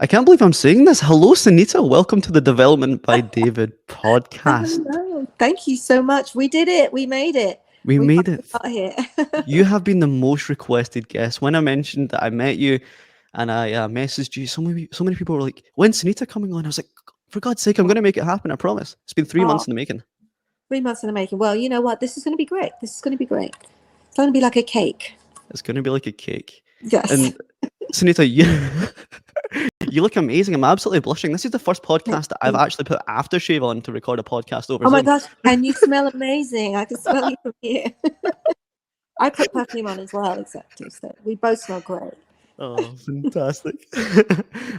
I can't believe I'm saying this. Hello, Sinitta. Welcome to the Development by David podcast. Hello. Thank you so much. We did it. We made it. We We made finally it. got here. You have been the most requested guest. When I mentioned that I met you and I messaged you, so many people were like, "When's Sinitta coming on?" I was like, "For God's sake, I'm going to make it happen. I promise." It's been 3 months Oh, in the making. 3 months in the making. Well, you know what? This is going to be great. This is going to be great. It's going to be like a cake. It's going to be like a cake. Yes. And Sinitta, you you look amazing. I'm absolutely blushing. This is the first Thank podcast that I've you. actually put aftershave on to record a podcast over Oh my Zoom. gosh. And you smell amazing. I can smell you from here. I put perfume on as well, exactly. So we both smell great. Oh, fantastic.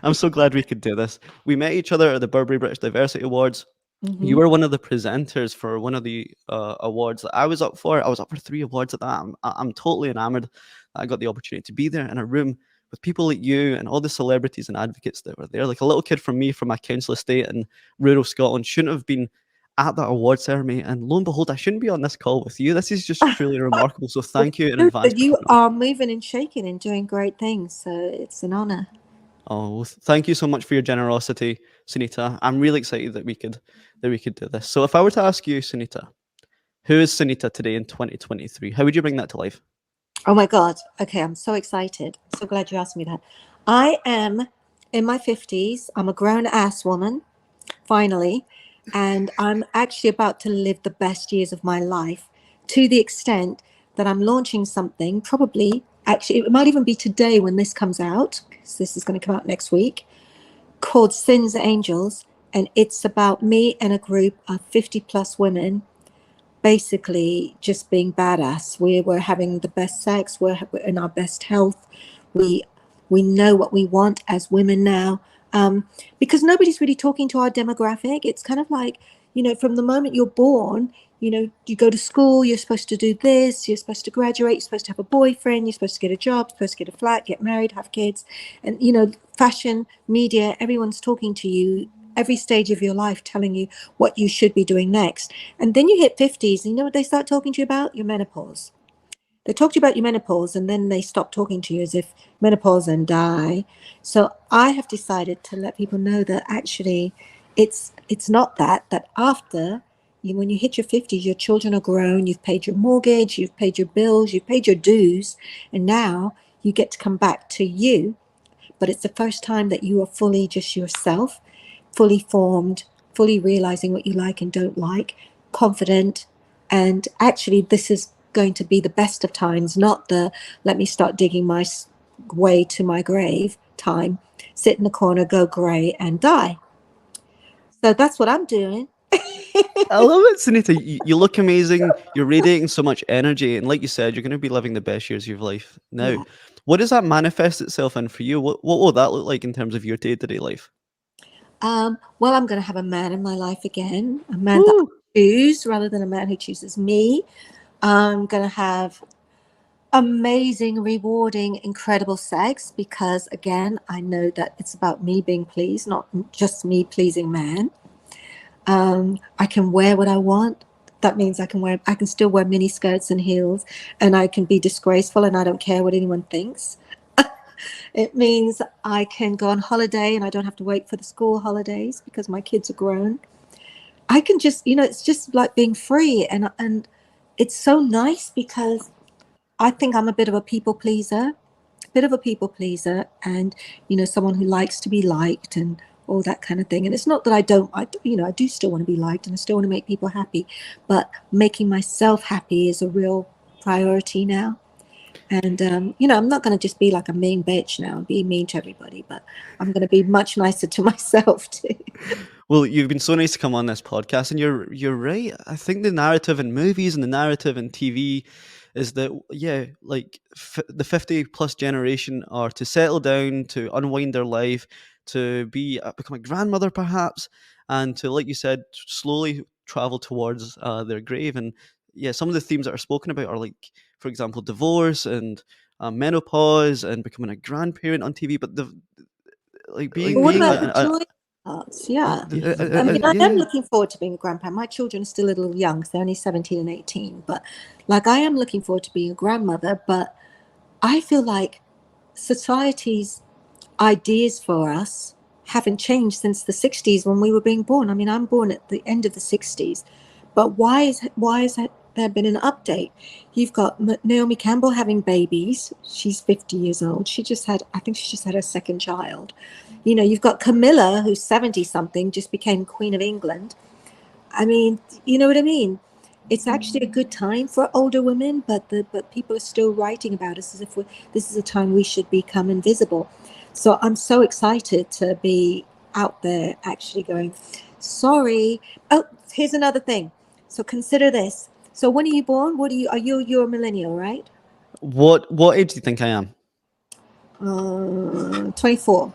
I'm so glad we could do this. We met each other at the Burberry British Diversity Awards. You Hmm. were one of the presenters for one of the awards that I was up for. I was up for 3 awards at that. I'm totally enamored that I got the opportunity to be there in a room with people like you and all the celebrities and advocates that were there. Like a little kid from me from my council estate in rural Scotland shouldn't have been at that award ceremony. And lo and behold, I shouldn't be on this call with you. This is just truly remarkable. So Well, thank you in good, advance but for you coming on. are moving and shaking and doing great things. So it's an honor. Oh, well, thank you so much for your generosity, Sunita. I'm really excited that we could do this. So if I were to ask you, Sunita, who is Sunita today in 2023? How would you bring that to life? Oh my God. Okay, I'm so excited. So glad you asked me that. I am in my 50s. I'm a grown ass woman, finally. And I'm actually about to live the best years of my life to the extent that I'm launching something, probably, actually, it might even be today when this comes out, because this is going to come out next week, called Sins Angels. And it's about me and a group of 50 plus women basically just being badass. We're having the best sex. We're in our best health. We we know what we want as women now, because nobody's really talking to our demographic. It's kind of like, from the moment you're born, you go to school. You're supposed to do this. You're supposed to graduate. You're supposed to have a boyfriend. You're supposed to get a job. You're supposed to get a flat, get married, have kids, and fashion, media. Everyone's talking to you every stage of your life, telling you what you should be doing next. And then you hit 50s, and you know what they start talking to you about? Your menopause. They talk to you about your menopause, and then they stop talking to you as if menopause and die. So I have decided to let people know that actually it's not that after when you hit your 50s, your children are grown, you've paid your mortgage, you've paid your bills, you've paid your dues, and now you get to come back to you. But it's the first time that you are fully just yourself, fully formed, fully realizing what you like and don't like, confident. And actually, this is going to be the best of times, not the let me start digging my way to my grave time, sit in the corner, go grey, and die. So that's what I'm doing. I love it, Sunita. You look amazing. You're radiating so much energy, and like you said, you're going to be living the best years of your life. Now, Yeah. what does that manifest itself in for you? What will that look like in terms of your day-to-day life? Well, I'm going to have a man in my life again, a man that Woo! I choose rather than a man who chooses me. I'm going to have amazing, rewarding, incredible sex because, again, I know that it's about me being pleased, not just me pleasing man. I can wear what I want. That means I can still wear mini skirts and heels, and I can be disgraceful, and I don't care what anyone thinks. It means I can go on holiday, and I don't have to wait for the school holidays because my kids are grown. I can just, it's just like being free, and it's so nice because I think I'm a bit of a people pleaser, and someone who likes to be liked and all that kind of thing. And it's not that I don't, I do still want to be liked and I still want to make people happy, but making myself happy is a real priority now. And I'm not going to just be like a mean bitch now, be mean to everybody, but I'm going to be much nicer to myself too. Well, you've been so nice to come on this podcast, and you're right. I think the narrative in movies and the narrative in TV is that like the 50 plus generation are to settle down, to unwind their life, to become a grandmother perhaps, and to, like you said, slowly travel towards their grave. And yeah, some of the themes that are spoken about are like, for example, divorce and menopause and becoming a grandparent on TV. But the like But being what being about the joy parts? Yeah. I mean, I am yeah. looking forward to being a grandparent. My children are still a little young, 'cause they're only 17 and 18. But like, I am looking forward to being a grandmother. But I feel like society's ideas for us haven't changed since the 60s when we were being born. I mean, I'm born at the end of the 60s, but why is that there been an update? You've got Naomi Campbell having babies. She's 50 years old. I think she just had her second child. You know, you've got Camilla, who's 70 something, just became Queen of England. I mean, you know what I mean? It's actually a good time for older women, but people are still writing about us as if this is a time we should become invisible. So I'm so excited to be out there actually going, sorry. Oh, here's another thing. So consider this. So when are you born? You're a millennial, right? What age do you think I am? 24.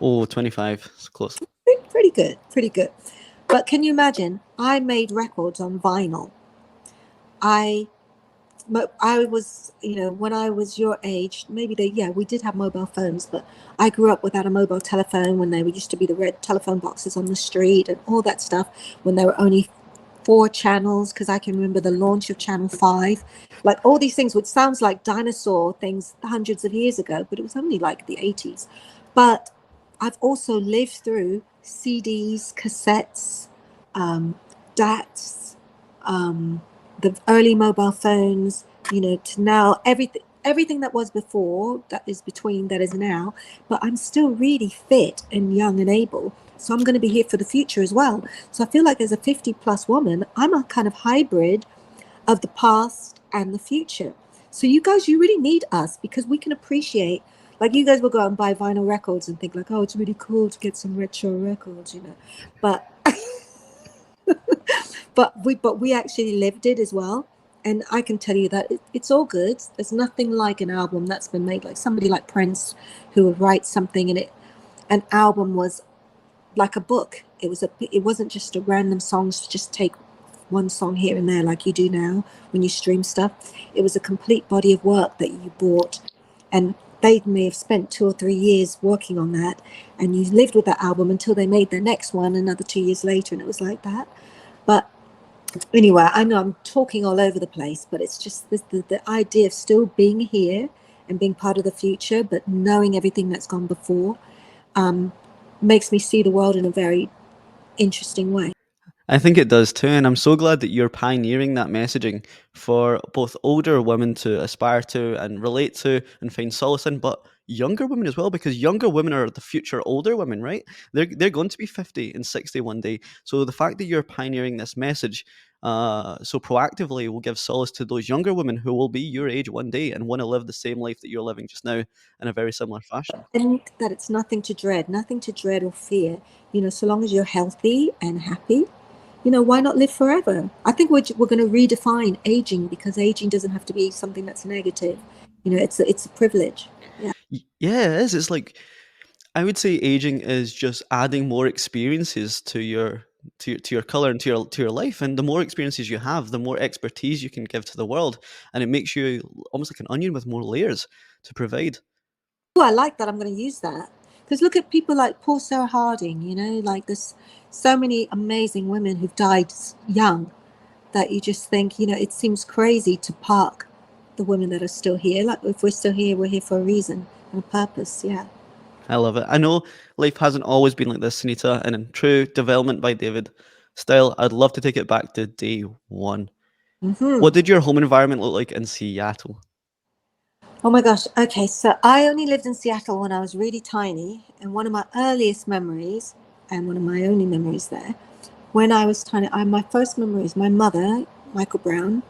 Oh, 25. It's close. Pretty good, pretty good. But can you imagine? I made records on vinyl. I I was, when I was your age, maybe we did have mobile phones, but I grew up without a mobile telephone when there used to be the red telephone boxes on the street and all that stuff, when there were only 4 channels, because I can remember the launch of Channel 5, like all these things, which sounds like dinosaur things hundreds of years ago, but it was only like the 80s. But I've also lived through CDs, cassettes, DATs, the early mobile phones, to now everything that was before, that is between, that is now. But I'm still really fit and young and able, so I'm going to be here for the future as well. So I feel like as a 50 plus woman, I'm a kind of hybrid of the past and the future. So you guys, you really need us, because we can appreciate, like, you guys will go out and buy vinyl records and think like, oh, it's really cool to get some retro records, but but we actually lived it as well. And I can tell you that it's all good. There's nothing like an album that's been made, like somebody like Prince, who would write something, and an album was like a book. It wasn't just a random songs to just take one song here and there like you do now when you stream stuff. It was a complete body of work that you bought, and they may have spent 2 or 3 years working on that, and you lived with that album until they made their next one another 2 years later, and it was like that. But anyway, I know I'm talking all over the place, but it's just the idea of still being here and being part of the future, but knowing everything that's gone before, makes me see the world in a very interesting way. I think it does too, and I'm so glad that you're pioneering that messaging for both older women to aspire to and relate to and find solace in, but younger women as well, because younger women are the future older women, right? They're going to be 50 and 60 one day. So the fact that you're pioneering this message so proactively will give solace to those younger women who will be your age one day and want to live the same life that you're living just now in a very similar fashion. And that it's nothing to dread or fear. So long as you're healthy and happy, why not live forever? I think we're going to redefine aging, because aging doesn't have to be something that's negative. It's a privilege. Yeah. Yeah, it is. It's like I would say aging is just adding more experiences to your color and to your life, and the more experiences you have, the more expertise you can give to the world, and it makes you almost like an onion with more layers to provide. Oh, I like that. I'm going to use that, because look at people like poor Sarah Harding. Like there's so many amazing women who've died young, that you just think, it seems crazy to park the women that are still here. Like, if we're still here, we're here for a reason and a purpose. Yeah. I love it. I know life hasn't always been like this, Sunita, and in true development by David style, I'd love to take it back to day one. Hmm. What did your home environment look like in Seattle? Oh my gosh. Okay. So I only lived in Seattle when I was really tiny. And one of my earliest memories, and one of my only memories there, when I was tiny, my first memory is my mother, Michael Brown,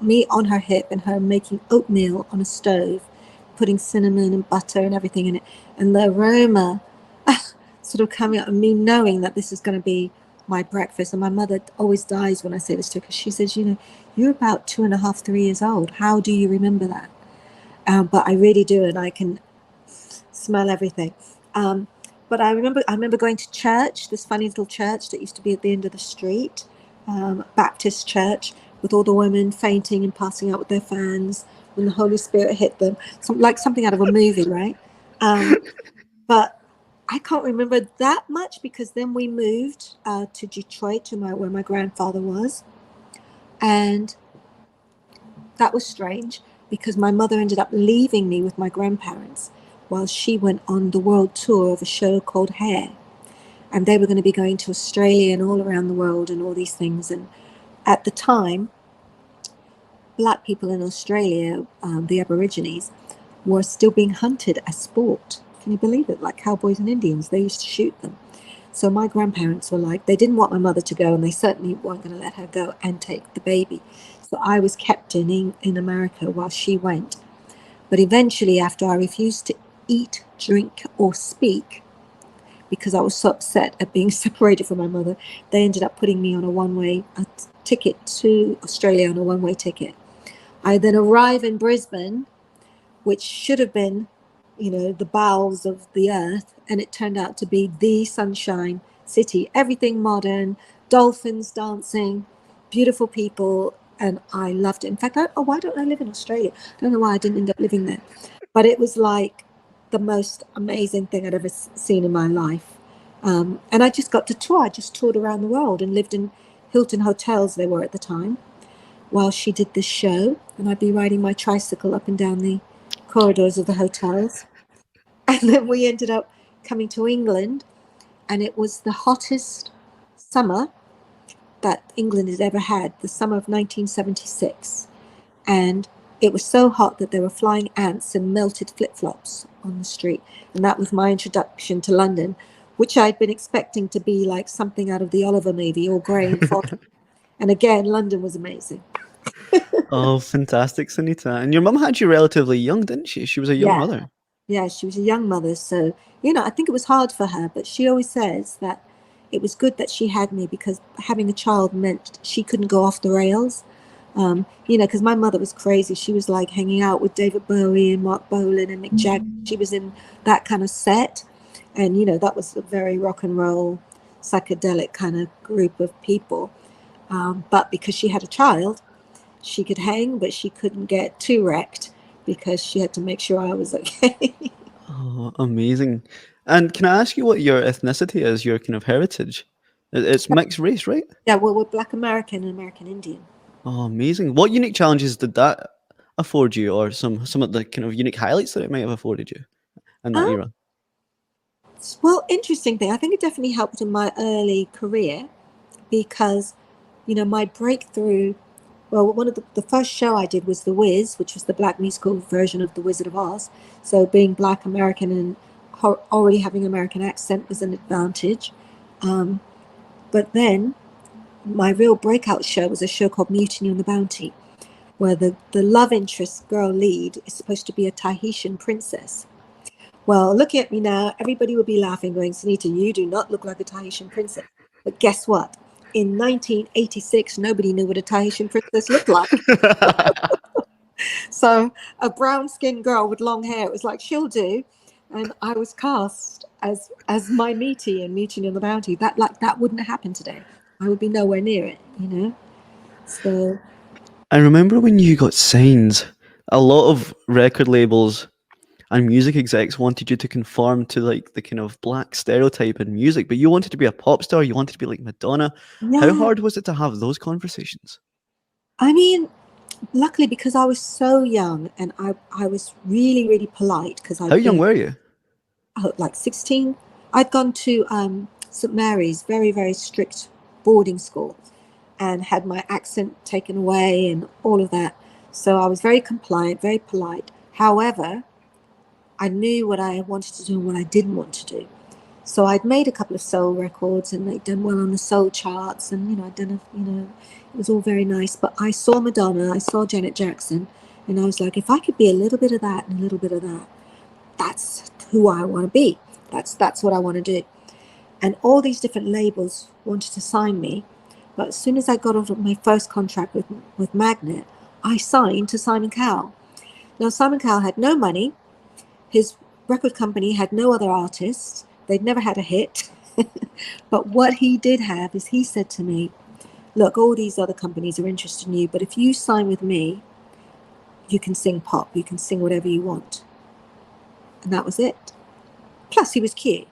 me on her hip and her making oatmeal on a stove, putting cinnamon and butter and everything in it. And the aroma sort of coming out, and me knowing that this is going to be my breakfast. And my mother always dies when I say this to her, because she says, you're about 2.5, 3 years old. How do you remember that? But I really do, and I can smell everything. But I remember going to church, this funny little church that used to be at the end of the street, Baptist church, with all the women fainting and passing out with their fans when the Holy Spirit hit them, like something out of a movie, right? But I can't remember that much, because then we moved to Detroit, where my grandfather was, and that was strange, because my mother ended up leaving me with my grandparents, while she went on the world tour of a show called Hair. And they were going to be going to Australia and all around the world and all these things. And at the time, black people in Australia, the Aborigines, were still being hunted as sport. Can you believe it? Like cowboys and Indians, they used to shoot them. So my grandparents were like, they didn't want my mother to go, and they certainly weren't going to let her go and take the baby. So I was kept in America while she went. But eventually, after I refused to eat, drink, or speak, because I was so upset at being separated from my mother, they ended up putting me on a ticket to Australia on a one-way ticket. I then arrive in Brisbane, which should have been, the bowels of the earth, and it turned out to be the sunshine city. Everything modern, dolphins dancing, beautiful people, and I loved it. In fact, why don't I live in Australia? I don't know why I didn't end up living there, but it was like the most amazing thing I'd ever seen in my life. And I just got to tour. I just toured around the world and lived in Hilton hotels, they were at the time, while she did this show. And I'd be riding my tricycle up and down the corridors of the hotels. And then we ended up coming to England, and it was the hottest summer that England had ever had, the summer of 1976. And it was so hot that there were flying ants and melted flip-flops on the street. And that was my introduction to London, which I'd been expecting to be like something out of the Oliver movie, all grey and foggy. And again, London was amazing. Oh, fantastic, Sinitta. And your mum had you relatively young, didn't she? She was a young Yeah. mother. Yeah, she was a young mother. So, I think it was hard for her, but she always says that it was good that she had me, because having a child meant she couldn't go off the rails. Because my mother was crazy. She was like hanging out with David Bowie and Mark Bolan and Mick Jagger. She was in that kind of set. And, that was a very rock and roll, psychedelic kind of group of people. But because she had a child, she could hang, but she couldn't get too wrecked because she had to make sure I was okay. Oh, amazing. And can I ask you what your ethnicity is, your kind of heritage? It's mixed race, right? Yeah, well, we're Black American and American Indian. Oh, amazing. What unique challenges did that afford you, or some of the kind of unique highlights that it might have afforded you in that Um, era? well, interesting thing. I think it definitely helped in my early career because, my breakthrough. Well, one of the first show I did was The Wiz, which was the black musical version of The Wizard of Oz. So being Black American and already having an American accent was an advantage. But then my real breakout show was a show called Mutiny on the Bounty, where the love interest girl lead is supposed to be a Tahitian princess. Well, looking at me now, everybody would be laughing, going, Sinitta, you do not look like a Tahitian princess. But guess what? In 1986, nobody knew what a Tahitian princess looked like. So a brown-skinned girl with long hair, it was like, she'll do. And I was cast as my meaty in Mutiny on the Bounty. That wouldn't happen today. I would be nowhere near it. So I remember when you got signed, a lot of record labels and music execs wanted you to conform to like the kind of black stereotype in music, but you wanted to be a pop star, you wanted to be like Madonna. How yeah, hard was it to have those conversations? I mean, luckily because I was so young and I was really, really polite because How I'd young been were you? like 16. I'd gone to St. Mary's, very, very strict boarding school, and had my accent taken away and all of that. So I was very compliant, very polite. However, I knew what I wanted to do and what I didn't want to do. So I'd made a couple of soul records and they'd done well on the soul charts, and I'd done it was all very nice. But I saw Madonna, I saw Janet Jackson, and I was like, if I could be a little bit of that and a little bit of that, that's who I want to be. That's what I want to do. And all these different labels wanted to sign me, but as soon as I got off my first contract with Magnet, I signed to Simon Cowell. Now Simon Cowell had no money. His record company had no other artists. They'd never had a hit. But what he did have is he said to me, look, all these other companies are interested in you, but if you sign with me, you can sing pop, you can sing whatever you want. And that was it. Plus, he was cute.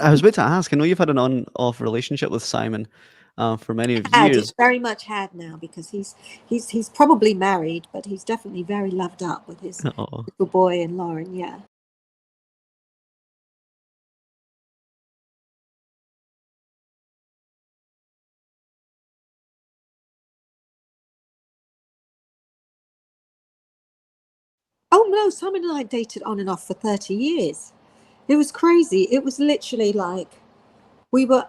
I was about to ask. I know you've had an on-off relationship with Simon for many of Had He's years. very much had now, because he's probably married, but he's definitely very loved up with his Oh, little boy and Lauren. Yeah. Oh no, Simon and I dated on and off for 30 years. It was crazy. It was literally like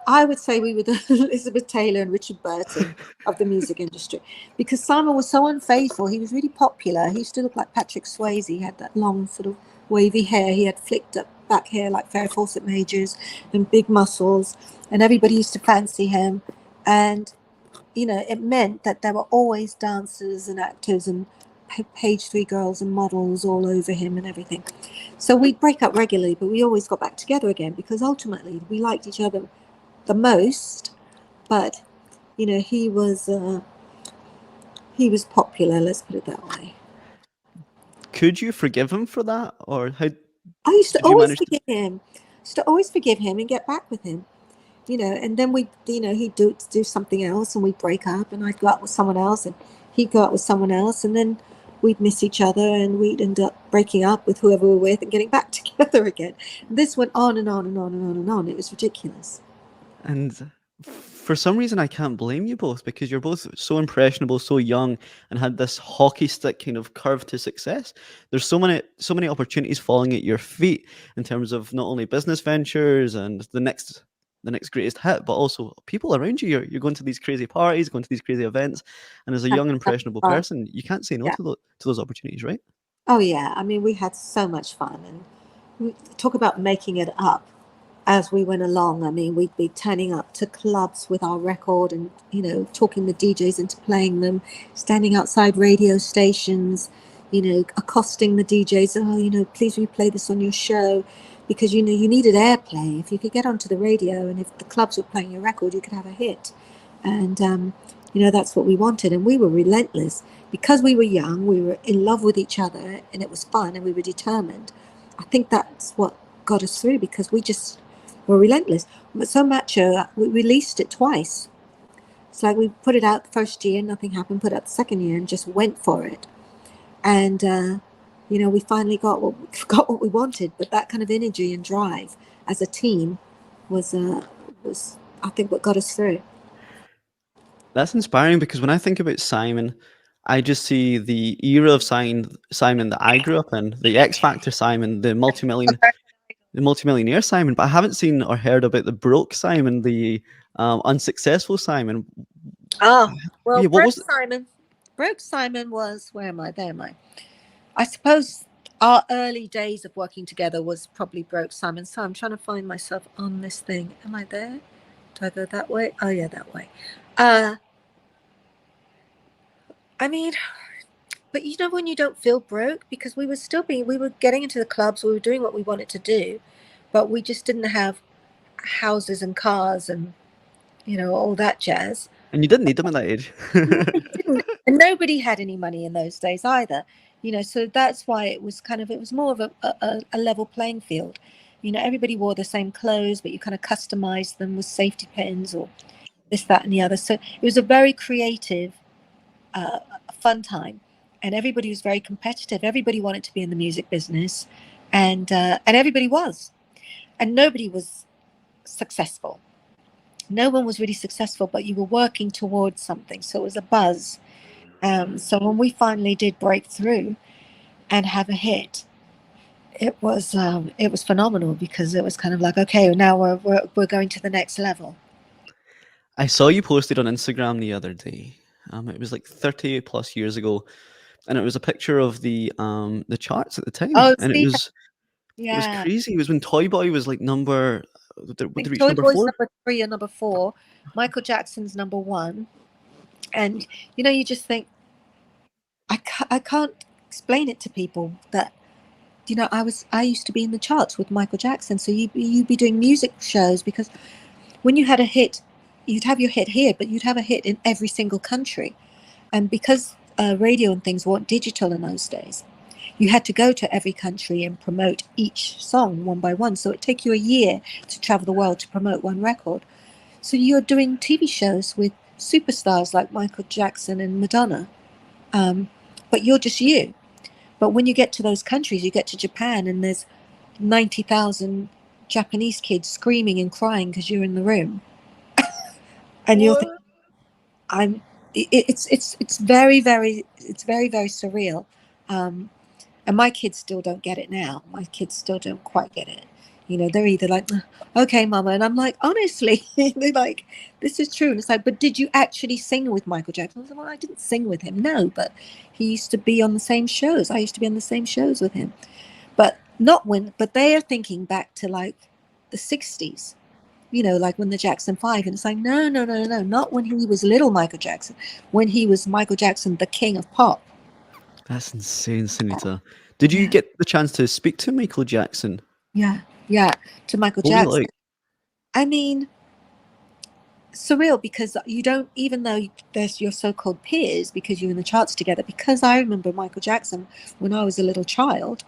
I would say we were the Elizabeth Taylor and Richard Burton of the music industry, because Simon was so unfaithful. He was really popular. He used to look like Patrick Swayze. He had that long sort of wavy hair. He had flicked up back hair like Farrah Fawcett Majors and big muscles, and everybody used to fancy him. And it meant that there were always dancers and actors and page three girls and models all over him and everything. So we'd break up regularly, but we always got back together again because ultimately we liked each other the most. But he was popular. Let's put it that way. Could you forgive him for that, or how I used to did you always manage to? forgive him. Used to always forgive him and get back with him. And then he'd do something else, and we'd break up, and I'd go out with someone else, and he'd go out with someone else, and then we'd miss each other, and we'd end up breaking up with whoever we were with and getting back together again. This went on and on and on and on and on. It was ridiculous. And for some reason, I can't blame you both because you're both so impressionable, so young, and had this hockey stick kind of curve to success. There's so many opportunities falling at your feet in terms of not only business ventures and the next greatest hit, but also people around you. You're going to these crazy parties, going to these crazy events, and as a young, impressionable Fun. person, you can't say no Yeah. to those opportunities, right? Oh yeah. I mean, we had so much fun, and we talk about making it up as we went along. I mean, we'd be turning up to clubs with our record and, talking the DJs into playing them, standing outside radio stations, accosting the DJs. Oh, please replay this on your show, because, you needed airplay. If you could get onto the radio and if the clubs were playing your record, you could have a hit. And, that's what we wanted. And we were relentless because we were young, we were in love with each other, and it was fun, and we were determined. I think that's what got us through, because we just were relentless. But so Macho, we released it twice. It's like we put it out the first year, nothing happened. Put it out the second year, and just went for it. And we finally got what we wanted. But that kind of energy and drive as a team was I think what got us through. That's inspiring because when I think about Simon, I just see the era of Simon that I grew up in, the X Factor Simon, the multimillionaire Simon, but I haven't seen or heard about the broke Simon, the unsuccessful Simon. Oh, well, Yeah, what Broke was it? Simon. Broke Simon was, where am I? There am I. I suppose our early days of working together was probably Broke Simon. So I'm trying to find myself on this thing. Am I there? Do I go that way? Oh yeah, that way. Uh I mean, but when you don't feel broke, because we were getting into the clubs, we were doing what we wanted to do, but we just didn't have houses and cars and all that jazz. And you didn't need them at that age. No, you didn't. And nobody had any money in those days either. So that's why it was more of a level playing field. Everybody wore the same clothes, but you kind of customized them with safety pins or this, that, and the other. So it was a very creative, fun time, and everybody was very competitive. Everybody wanted to be in the music business, and everybody was, and nobody was successful. No one was really successful, but you were working towards something. So it was a buzz. So when we finally did break through and have a hit, it was phenomenal, because it was kind of like, okay, now we're going to the next level. I saw you posted on Instagram the other day. It was like 30 plus years ago, and it was a picture of the charts at the time, Oh, and it Steve, was it was yeah. crazy. It was when Toy Boy was like number. I Would they think reach Toy number Boy's four? number 3 or number 4. Michael Jackson's number 1. And you just think, I can't explain it to people that I used to be in the charts with Michael Jackson. So you'd be doing music shows, because when you had a hit, you'd have your hit here, but you'd have a hit in every single country. And because radio and things weren't digital in those days, you had to go to every country and promote each song one by one. So it'd take you a year to travel the world to promote one record. So you're doing TV shows with superstars like Michael Jackson and Madonna, but you're just you. But when you get to those countries, you get to Japan, and there's 90,000 Japanese kids screaming and crying because you're in the room, and you're thinking, What? I'm. It's very very surreal. Um, And my kids still don't get it now. My kids still don't quite get it. You know, they're either like, okay, mama. And I'm like, honestly, they're like, this is true. And it's like, but did you actually sing with Michael Jackson? I was like, well, I didn't sing with him. No, but he used to be on the same shows. I used to be on the same shows with him. But not when, but they are thinking back to like the 60s, you know, like when the Jackson 5. And it's like, no, no, no, no, not when he was little Michael Jackson, when he was Michael Jackson, the king of pop. That's insane, Sunita. Did you Yeah. get the chance to speak to Michael Jackson? Yeah. Yeah. To Michael What was it Jackson. like? I mean, surreal because you don't, even though there's your so-called peers because you're in the charts together, because I remember Michael Jackson when I was a little child,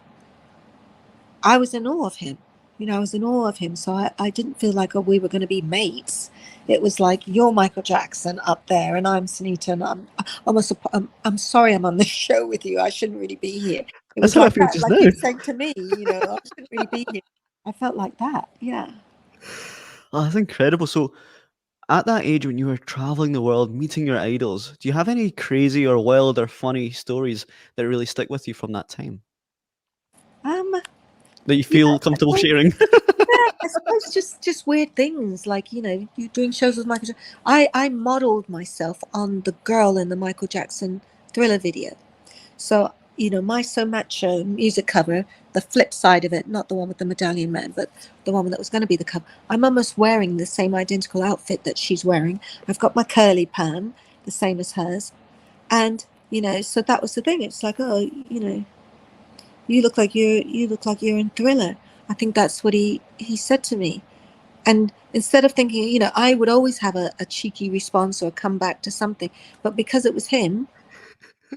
I was in awe of him. You know, I was in awe of him. So I didn't feel like, oh, we were going to be mates. It was like, you're Michael Jackson up there and I'm Sinitta and I'm sorry I'm on this show with you. I shouldn't really be here. It That's was how I like feel that, just like now. you saying to me, you know, I shouldn't really be here. I felt like that. Yeah. Oh, that's incredible. So, at that age when you were traveling the world, meeting your idols, do you have any crazy or wild or funny stories that really stick with you from that time Um, that you yeah, feel I comfortable suppose, sharing? yeah, I suppose just weird things like, you know, you doing shows with Michael Jackson. I modeled myself on the girl in the Michael Jackson Thriller video. So, you know, my So Macho music cover, the flip side of it, not the one with the medallion man, but the one that was going to be the cover. I'm almost wearing the same identical outfit that she's wearing. I've got my curly perm, the same as hers. And, you know, so that was the thing. It's like, oh, you know, you look like you're in Thriller. I think that's what he said to me. And instead of thinking, you know, I would always have a cheeky response or a comeback to something, but because it was him,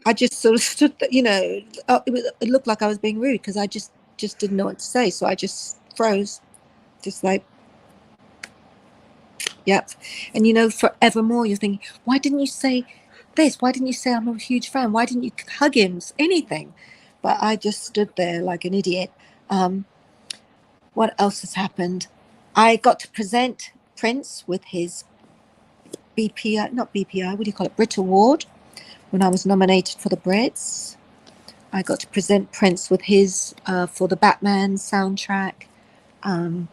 I just sort of stood, you know, it looked like I was being rude because I just didn't know what to say. So I just froze, just like, yep. And, you know, forevermore, you're thinking, why didn't you say this? Why didn't you say I'm a huge fan? Why didn't you hug him? Anything. But I just stood there like an idiot. Um, what else has happened? I got to present Prince with his BPI, not BPI, what do you call it? Brit Award when I was nominated for the Brits. I got to present Prince with his for the Batman soundtrack. Um,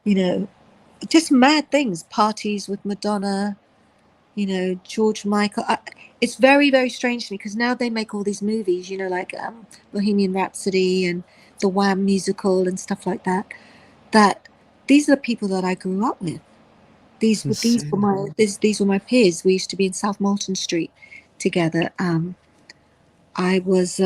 you know, just mad things. Parties with Madonna. You know, George Michael. It's very, very strange to me because now they make all these movies. You know, like Bohemian Rhapsody and the Wham musical and stuff like that. That these are the people that I grew up with. It's insane. These were my peers. We used to be in South Molton Street together. I was.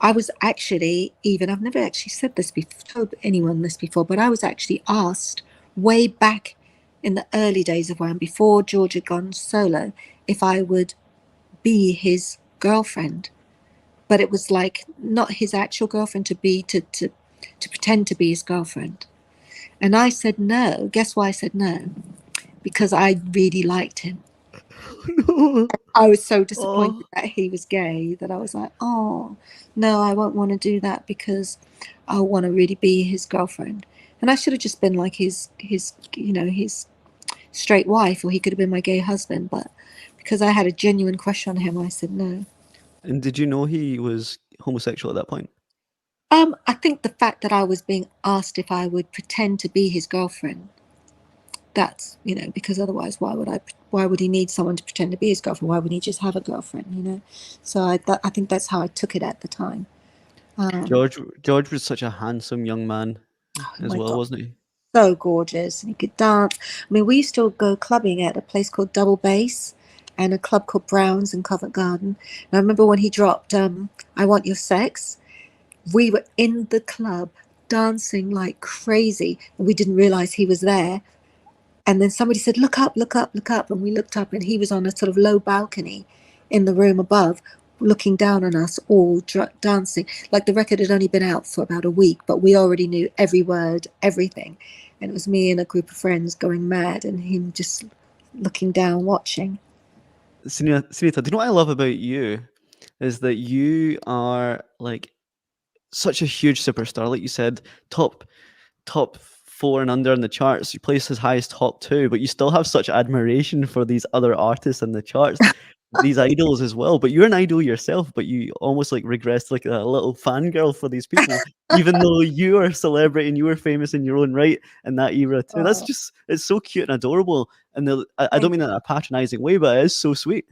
I was actually, even I've never actually said this before, told anyone this before, but I was actually asked way back in the early days of Wham, before George had gone solo, if I would be his girlfriend. But it was like not his actual girlfriend, to pretend to be his girlfriend. And I said no. Guess why I said no? Because I really liked him. No. I was so Oh. disappointed that he was gay that I was like, oh, no, I won't want to do that because I want to really be his girlfriend. And I should have just been like his straight wife, or he could have been my gay husband. But because I had a genuine crush on him, I said no. And did you know he was homosexual at that point? I think the fact that I was being asked if I would pretend to be his girlfriend, that's, you know, because otherwise why would he need someone to pretend to be his girlfriend? Why wouldn't he just have a girlfriend, you know? So I think that's how I took it at the time. um George was such a handsome young man oh as my well, god, wasn't he? so gorgeous, and he could dance. I mean, we used to go clubbing at a place called Double Bass and a club called Browns in Covent Garden. And I remember when he dropped I Want Your Sex, we were in the club dancing like crazy, and we didn't realize he was there. And then somebody said, look up, look up, look up. And we looked up, and he was on a sort of low balcony in the room above, looking down on us all dancing. Like the record had only been out for about a week, but we already knew every word, everything. And it was me and a group of friends going mad, and him just looking down, watching. Sunita, do you know what I love about you? Is that you are like such a huge superstar. Like you said, top four and under in the charts. You place as high as top two, but you still have such admiration for these other artists in the charts. these idols as well. But you're an idol yourself, but you almost like regress like a little fangirl for these people, even though you are a celebrity and you were famous in your own right in that era too. That's Oh, just it's so cute and adorable. And I don't thank mean that in a patronizing way, but it is so sweet.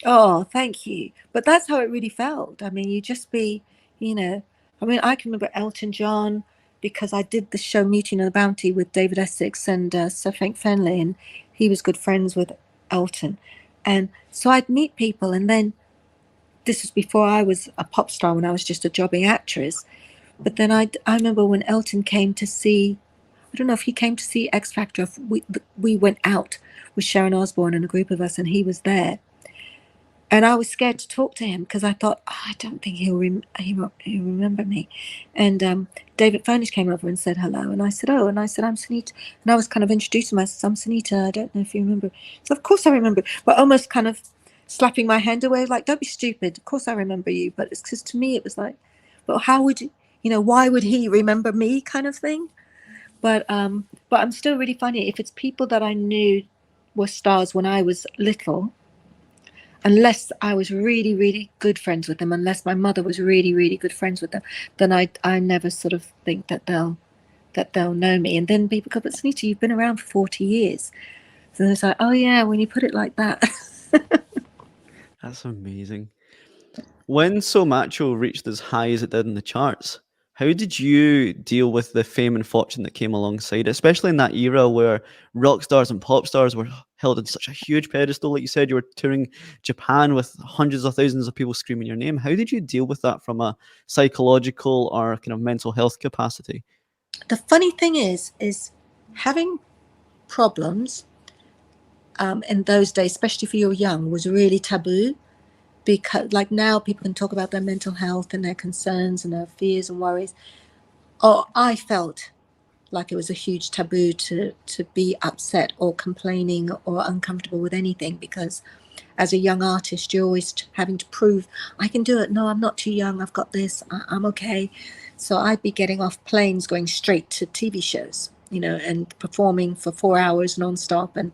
Oh, thank you. But that's how it really felt. I mean, you just be, you know, I mean, I can remember Elton John because I did the show Mutiny on the Bounty with David Essex and Sir Frank Fenley, and he was good friends with Elton. And so I'd meet people, and then this was before I was a pop star, when I was just a jobbing actress. But then I remember when Elton came to see, I don't know if he came to see X Factor, if we went out with Sharon Osbourne and a group of us, and he was there. And I was scared to talk to him because I thought, oh, I don't think he'll remember me. And David Furnish came over and said hello. And I said, oh, and I said, I'm Sinitta. And I was kind of introducing myself. I'm Sinitta. I don't know if you remember. So, of course I remember. But almost kind of slapping my hand away, like, don't be stupid. Of course I remember you. But it's because to me, it was like, but how would, why would he remember me kind of thing? But I'm still really funny. If it's people that I knew were stars when I was little, unless I was really, really good friends with them, unless my mother was really, really good friends with them, then I never sort of think that they'll know me. And then people go, but Sinitta, you've been around for 40 years. So it's like, oh yeah, when you put it like that. That's amazing. When So Macho reached as high as it did in the charts, how did you deal with the fame and fortune that came alongside it, especially in that era where rock stars and pop stars were held in such a huge pedestal? Like you said, you were touring Japan with hundreds of thousands of people screaming your name. How did you deal with that from a psychological or kind of mental health capacity? The funny thing is having problems in those days, especially if you're young, was really taboo. Because like now people can talk about their mental health and their concerns and their fears and worries. Oh, I felt like it was a huge taboo to be upset or complaining or uncomfortable with anything, because as a young artist you're always having to prove, I can do it, no, I'm not too young, I've got this, I'm okay. So I'd be getting off planes going straight to TV shows, and performing for 4 hours non-stop and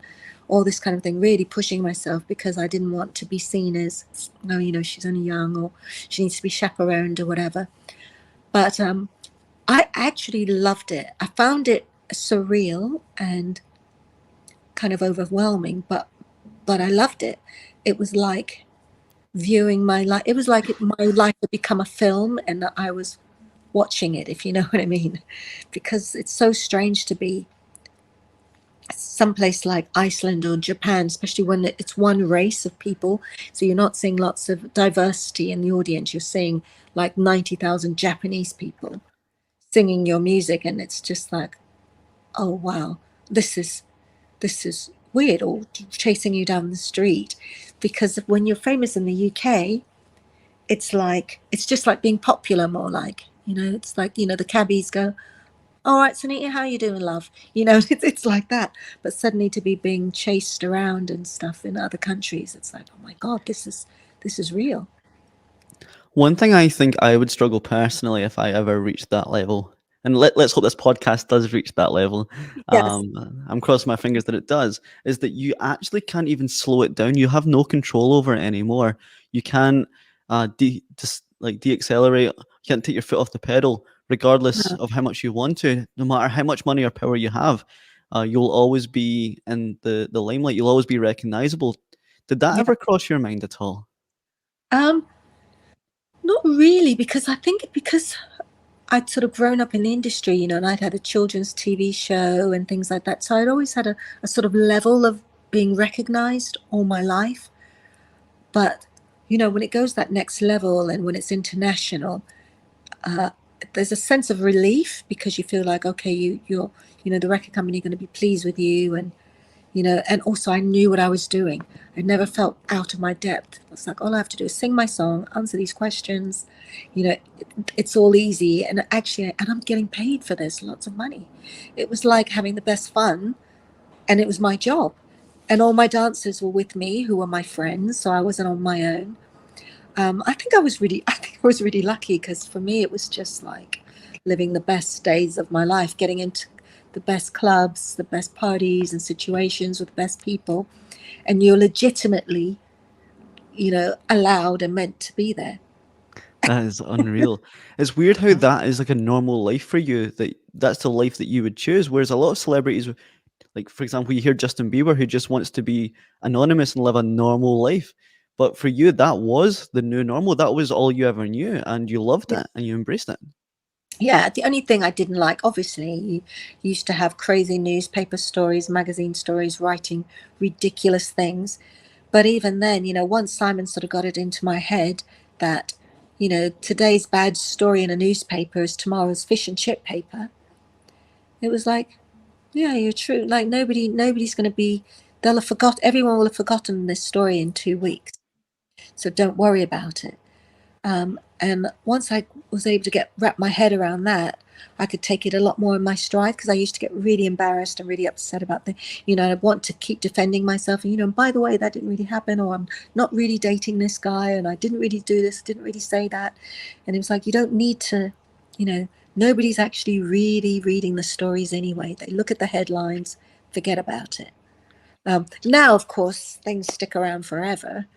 all this kind of thing, really pushing myself because I didn't want to be seen as, no, she's only young, or she needs to be chaperoned or whatever. But I actually loved it. I found it surreal and kind of overwhelming, but I loved it. It was like viewing my life. It was like my life had become a film, and I was watching it, if you know what I mean. Because it's so strange to be someplace like Iceland or Japan, especially when it's one race of people. So you're not seeing lots of diversity in the audience. You're seeing like 90,000 Japanese people singing your music, and it's just like, oh wow, this is weird. Or chasing you down the street, because when you're famous in the UK, it's just like being popular, more like, it's like, the cabbies go, all right, Sunita, how you doing, love? It's like that. But suddenly to be being chased around and stuff in other countries, it's like, oh my god, this is real. One thing I think I would struggle personally if I ever reached that level, and let's hope this podcast does reach that level. Yes. I'm crossing my fingers that it does. Is that you actually can't even slow it down. You have no control over it anymore. You can't just like deaccelerate. You can't take your foot off the pedal, regardless No. of how much you want to. No matter how much money or power you have, you'll always be in the limelight. You'll always be recognizable. Did that Yeah. ever cross your mind at all? um Not really, because I think because I'd sort of grown up in the industry, and I'd had a children's TV show and things like that. So I'd always had a sort of level of being recognized all my life. But, when it goes that next level and when it's international, uh, there's a sense of relief, because you feel like, okay, you're, the record company are going to be pleased with you. And also I knew what I was doing. I never felt out of my depth. It's like, all I have to do is sing my song, answer these questions. It's all easy. And actually, and I'm getting paid for this, lots of money. It was like having the best fun, and it was my job. And all my dancers were with me, who were my friends, so I wasn't on my own. I think I was really lucky, because for me, it was just like living the best days of my life, getting into the best clubs, the best parties and situations with the best people. And you're legitimately allowed and meant to be there. That is unreal. It's weird how that is like a normal life for you, that's the life that you would choose, whereas a lot of celebrities, like for example, you hear Justin Bieber who just wants to be anonymous and live a normal life. But for you, that was the new normal. That was all you ever knew, and you loved it and you embraced it. Yeah, the only thing I didn't like, obviously, you used to have crazy newspaper stories, magazine stories, writing ridiculous things. But even then, once Simon sort of got it into my head that, today's bad story in a newspaper is tomorrow's fish and chip paper, it was like, yeah, you're true. Like nobody's going to be, everyone will have forgotten this story in 2 weeks. So don't worry about it. And once I was able to wrap my head around that, I could take it a lot more in my stride, because I used to get really embarrassed and really upset about I want to keep defending myself. And by the way, that didn't really happen, or I'm not really dating this guy, and I didn't really do this, didn't really say that. And it was like, you don't need to, nobody's actually really reading the stories anyway. They look at the headlines, forget about it. Now, of course, things stick around forever.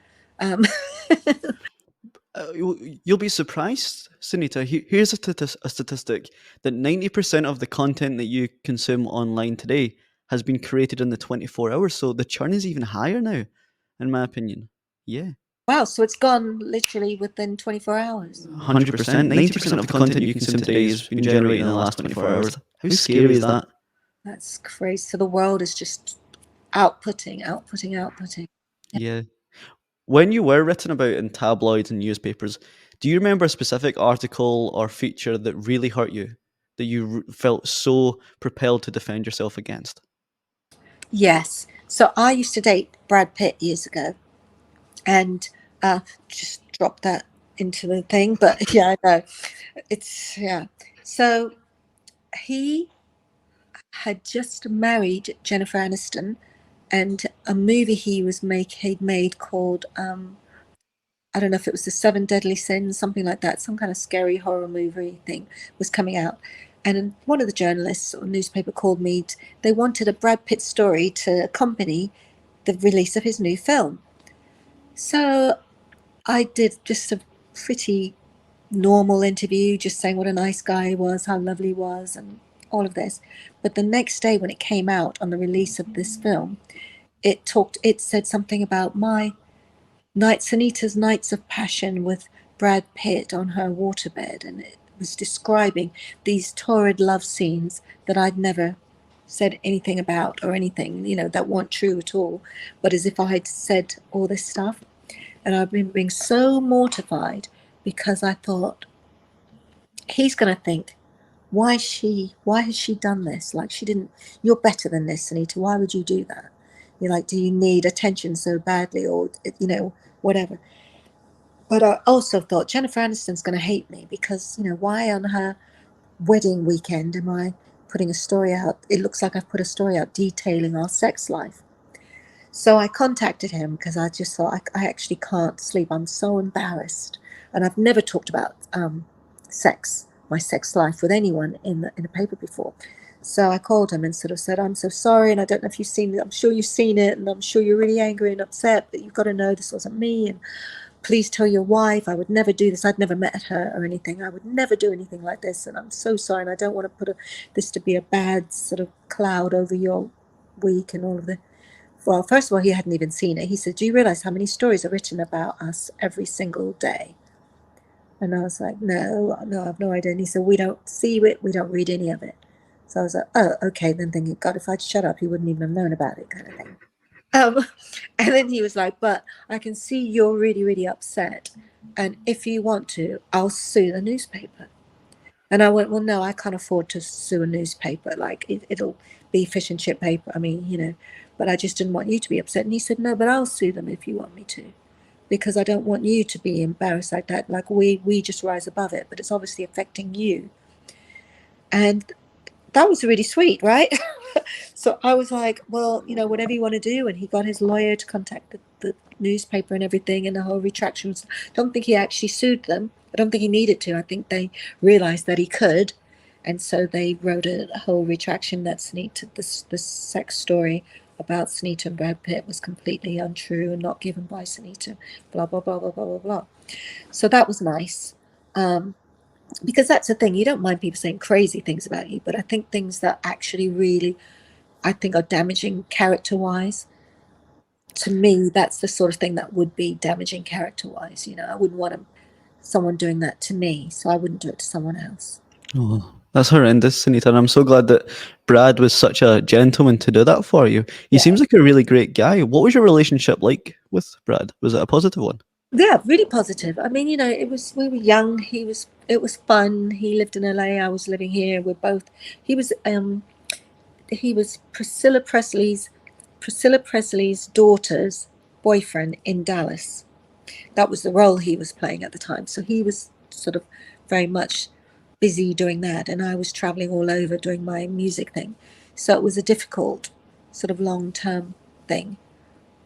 You'll be surprised, Sunita. Here's a statistic that 90% of the content that you consume online today has been created in the 24 hours. So the churn is even higher now, in my opinion. Yeah. Wow, so it's gone literally within 24 hours. 100%. 90% of the content you consume today has been generated in the last 24 hours. How scary is that? That's crazy. So the world is just outputting. Yeah. When you were written about in tabloids and newspapers, do you remember a specific article or feature that really hurt you, that you felt so propelled to defend yourself against? Yes. So I used to date Brad Pitt years ago, and just drop that into the thing. But yeah, I know. Yeah. So he had just married Jennifer Aniston, and a movie he'd made called I don't know if it was the Seven Deadly Sins, something like that, some kind of scary horror movie thing was coming out. And one of the journalists or newspaper called me. They wanted a Brad Pitt story to accompany the release of his new film. So I did just a pretty normal interview, just saying what a nice guy he was, how lovely he was, and all of this. But the next day, when it came out on the release of this film, it said something about Sinitta's Nights of Passion with Brad Pitt on her waterbed, and it was describing these torrid love scenes that I'd never said anything about, or anything, that weren't true at all, but as if I'd said all this stuff. And I've been being so mortified, because I thought, he's going to think, why has she done this? Like, you're better than this, Sinitta. Why would you do that? You're like, do you need attention so badly, or, whatever. But I also thought Jennifer Aniston's going to hate me, because, why on her wedding weekend am I putting a story out? It looks like I've put a story out detailing our sex life. So I contacted him, because I just thought, I actually can't sleep. I'm so embarrassed. And I've never talked about my sex life with anyone in a paper before. So I called him and sort of said, I'm so sorry, and I don't know if you've seen it. I'm sure you've seen it, and I'm sure you're really angry and upset, but you've got to know this wasn't me, and please tell your wife I would never do this. I'd never met her or anything. I would never do anything like this, and I'm so sorry, and I don't want to put this to be a bad sort of cloud over your week and all of the. Well, first of all, he hadn't even seen it. He said, do you realize how many stories are written about us every single day? And I was like, no, I have no idea. And he said, we don't see it, we don't read any of it. So I was like, oh, okay. Then thinking, God, if I'd shut up, he wouldn't even have known about it, kind of thing. And then he was like, but I can see you're really, really upset. And if you want to, I'll sue the newspaper. And I went, well, no, I can't afford to sue a newspaper. Like, it'll be fish and chip paper. I mean, but I just didn't want you to be upset. And he said, no, but I'll sue them if you want me to, because I don't want you to be embarrassed like that. Like, we just rise above it, but it's obviously affecting you. And that was really sweet, right? So I was like, well, whatever you want to do. And he got his lawyer to contact the newspaper and everything, and the whole retraction. I don't think he actually sued them. I don't think he needed to. I think they realized that he could. And so they wrote a whole retraction that's neat to this sex story about Sinitta and Brad Pitt was completely untrue and not given by Sinitta, blah, blah, blah, blah, blah, blah, blah. So that was nice. Because that's the thing, you don't mind people saying crazy things about you, but I think things that actually really, I think, are damaging character-wise, to me, that's the sort of thing that would be damaging character-wise. I wouldn't want someone doing that to me, so I wouldn't do it to someone else. Oh, that's horrendous, Sunita. And I'm so glad that Brad was such a gentleman to do that for you. He Yeah. seems like a really great guy. What was your relationship like with Brad? Was it a positive one? Yeah, really positive. I mean, we were young. It was fun. He lived in LA. I was living here. He was, Priscilla Presley's daughter's boyfriend in Dallas. That was the role he was playing at the time. So he was sort of very much busy doing that, and I was traveling all over doing my music thing. So it was a difficult sort of long-term thing.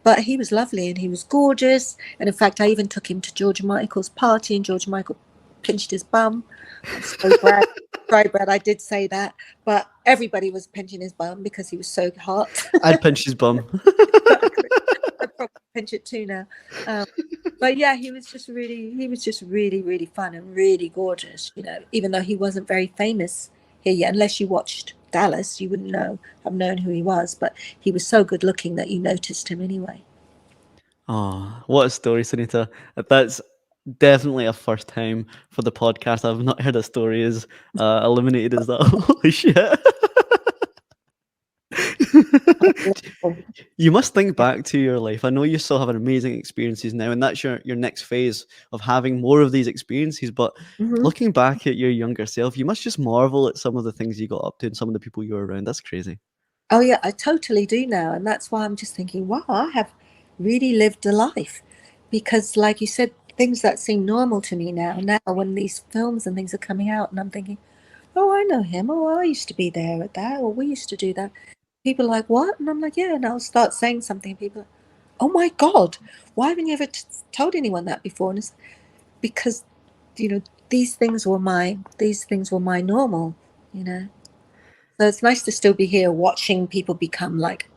But he was lovely and he was gorgeous. And in fact, I even took him to George Michael's party, and George Michael pinched his bum. I'm sorry, Brad. Sorry, Brad, I did say that. But everybody was pinching his bum because he was so hot. I'd pinch his bum. I'd probably pinch it too now. But yeah, he was just really, really fun and really gorgeous. Even though he wasn't very famous here yet, unless you watched Dallas, you wouldn't have known who he was. But he was so good looking that you noticed him anyway. Oh, what a story, Sunita. That's definitely a first time for the podcast. I've not heard a story as eliminated as that. Holy shit. You must think back to your life. I know you still have amazing experiences now, and that's your next phase of having more of these experiences. But Mm-hmm. looking back at your younger self, you must just marvel at some of the things you got up to and some of the people you were around. That's crazy. Oh yeah, I totally do now, and that's why I'm just thinking, wow, I have really lived a life. Because, like you said, things that seem normal to me now, when these films and things are coming out, and I'm thinking, oh, I know him. Oh, I used to be there at that, or we used to do that. People are like, what? And I'm like, yeah. And I'll start saying something. People are, oh my God, why haven't you ever told anyone that before? And it's because, you know, these things were my normal, you know. So it's nice to still be here watching people become like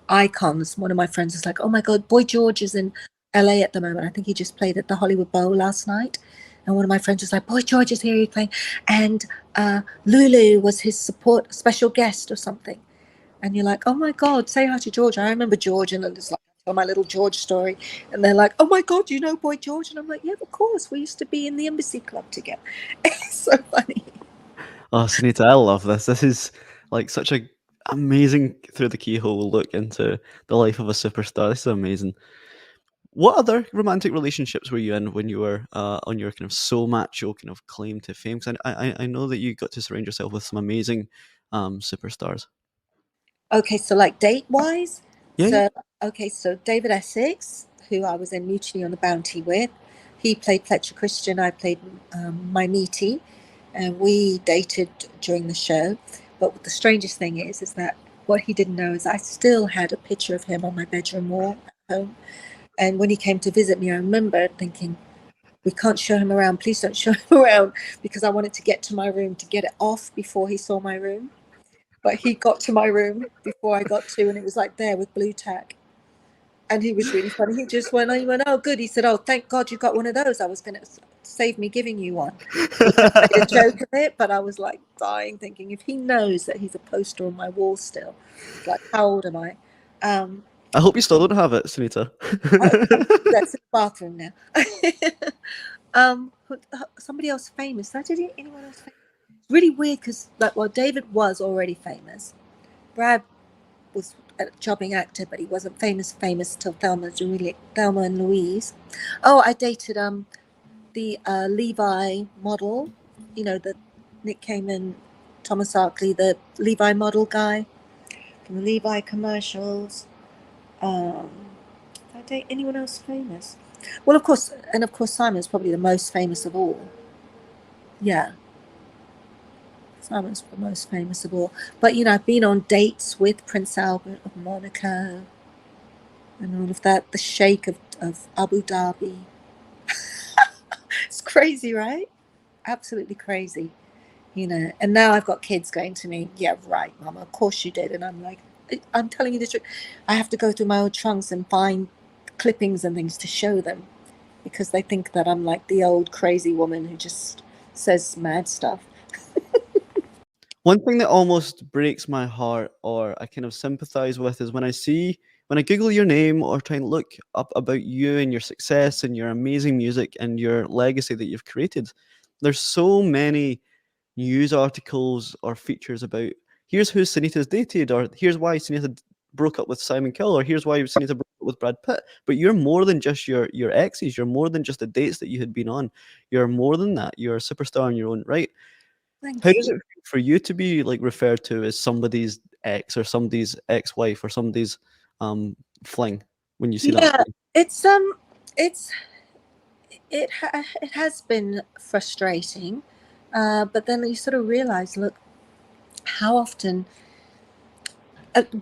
icons. One of my friends is like, oh my God, Boy George is in LA at the moment. I think he just played at the Hollywood Bowl last night. And one of my friends was like, Boy George is here, he's playing. And Lulu was his support special guest or something. And you're like, oh my God, say hi to George. I remember George, and it's like, I tell my little George story. And they're like, oh my God, you know Boy George? And I'm like, yeah, of course. We used to be in the Embassy Club together. It's so funny. Oh, Sunita, I love this. This is like such a amazing through the keyhole look into the life of a superstar. This is amazing. What other romantic relationships were you in when you were on your kind of so macho kind of claim to fame? Because I know that you got to surround yourself with some amazing superstars. Okay, so like date wise, Yeah, yeah. so David Essex, who I was in Mutiny on the Bounty with, he played Fletcher Christian, I played my meaty, and we dated during the show. But the strangest thing is that what he didn't know is I still had a picture of him on my bedroom wall at home. And when he came to visit me, I remember thinking, we can't show him around. Please don't show him around, because I wanted to get to my room to get it off before he saw my room. But he got to my room before I got to, and it was like there with blue tack. And he was really funny. He just went, oh, good. He said, oh, thank God you got one of those. I was going to save me giving you one. He kind of made a joke of it, but I was like dying thinking, if he knows that he's a poster on my wall still, like, how old am I? I hope you still don't have it, Sunita. That's in the bathroom now. Somebody else famous. Did anyone else famous? It's really weird because, David was already famous. Brad was a jobbing actor, but he wasn't famous till Thelma and Louise. Oh, I dated the Levi model, the Nick Cayman, Thomas Arkley, the Levi model guy from the Levi commercials. Did I date anyone else famous? Well, of course Simon's probably the most famous of all. Yeah, Simon's the most famous of all. But I've been on dates with Prince Albert of Monaco and all of that. The Sheikh of Abu Dhabi. It's crazy, right? Absolutely crazy. And now I've got kids going to me, yeah, right, Mama, of course you did. And I'm like, I'm telling you the truth. I have to go through my old trunks and find clippings and things to show them because they think that I'm like the old crazy woman who just says mad stuff. One thing that almost breaks my heart, or I kind of sympathize with, is when I Google your name or try and look up about you and your success and your amazing music and your legacy that you've created. There's so many news articles or features about here's who Sinitta's dated, or here's why Sinitta broke up with Simon Cowell, or here's why Sinitta broke up with Brad Pitt. But you're more than just your exes. You're more than just the dates that you had been on. You're more than that. You're a superstar in your own right. How Thank does you. it feel for you to be like referred to as somebody's ex or somebody's ex-wife or somebody's um fling when you see that Yeah, name? it's it's it has been frustrating, but then you sort of realize, look, how often.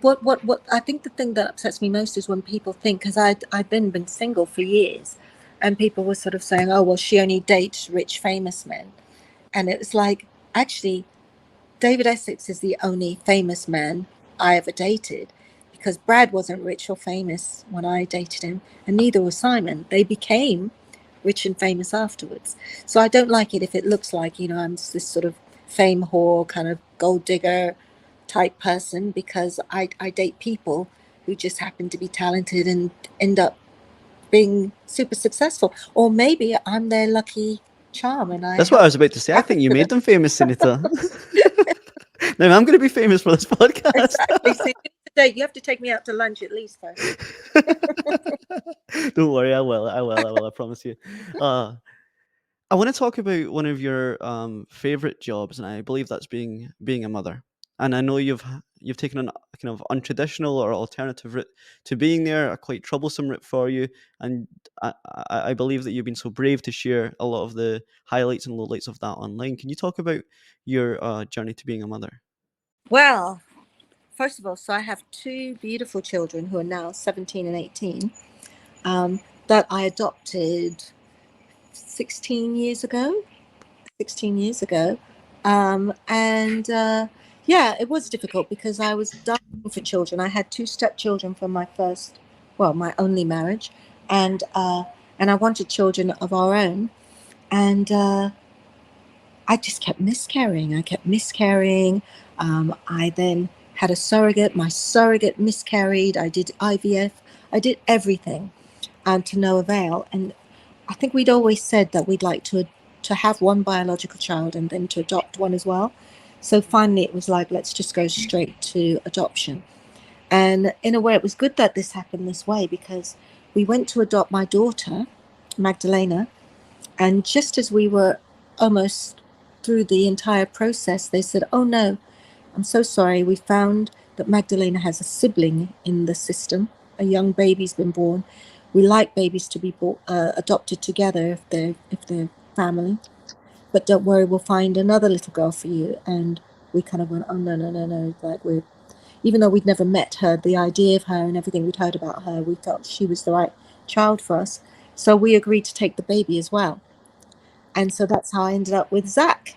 What I think the thing that upsets me most is when people think, because I've been single for years, and people were sort of saying, oh well, she only dates rich famous men, and it was like, actually, David Essex is the only famous man I ever dated, because Brad wasn't rich or famous when I dated him, and neither was Simon. They became rich and famous afterwards. So I don't like it if it looks like, I'm this sort of fame whore, kind of gold digger type person, because I date people who just happen to be talented and end up being super successful. Or maybe I'm their lucky charm and I That's what I help was about to say. I happen think you to them. made them famous, Sunita. Now I'm going to be famous for this podcast. Exactly. So today you have to take me out to lunch at least first. Don't worry, I will. I will. I will. I promise you. Uh, I want to talk about one of your favorite jobs, and I believe that's being a mother. And I know you've taken a kind of untraditional or alternative route to being there, a quite troublesome route for you. And I believe that you've been so brave to share a lot of the highlights and lowlights of that online. Can you talk about your journey to being a mother? Well, first of all, so I have two beautiful children who are now 17 and 18, that I adopted 16 years ago. 16 years ago. And yeah, it was difficult because I was dying for children. I had two stepchildren from my first, well, my only marriage, and I wanted children of our own. And I just kept miscarrying. I kept miscarrying. I then had a surrogate. My surrogate miscarried. I did IVF. I did everything, and to no avail. And I think we'd always said that we'd like to have one biological child and then to adopt one as well. So finally, it was like, let's just go straight to adoption. And in a way, it was good that this happened this way, because we went to adopt my daughter, Magdalena, and just as we were almost through the entire process, they said, "Oh no, I'm so sorry. We found that Magdalena has a sibling in the system. A young baby's been born. We like babies to be adopted together if they're family. But don't worry, we'll find another little girl for you." And we kind of went, "Oh no, no, no, no!" Like, we're, even though we'd never met her, the idea of her and everything we'd heard about her, we felt she was the right child for us. So we agreed to take the baby as well. And so that's how I ended up with Zach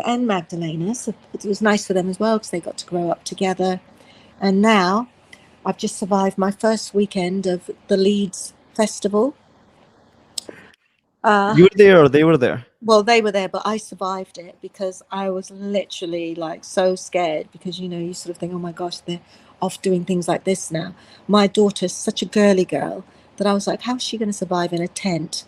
and Magdalena. So it was nice for them as well because they got to grow up together. And now I've just survived my first weekend of the Leeds Festival. Uh, You were there, or they were there. well, they were there, but I survived it because I was literally like so scared, because you sort of think, oh my gosh, they're off doing things like this now. My daughter's such a girly girl that I was like, how is she going to survive in a tent?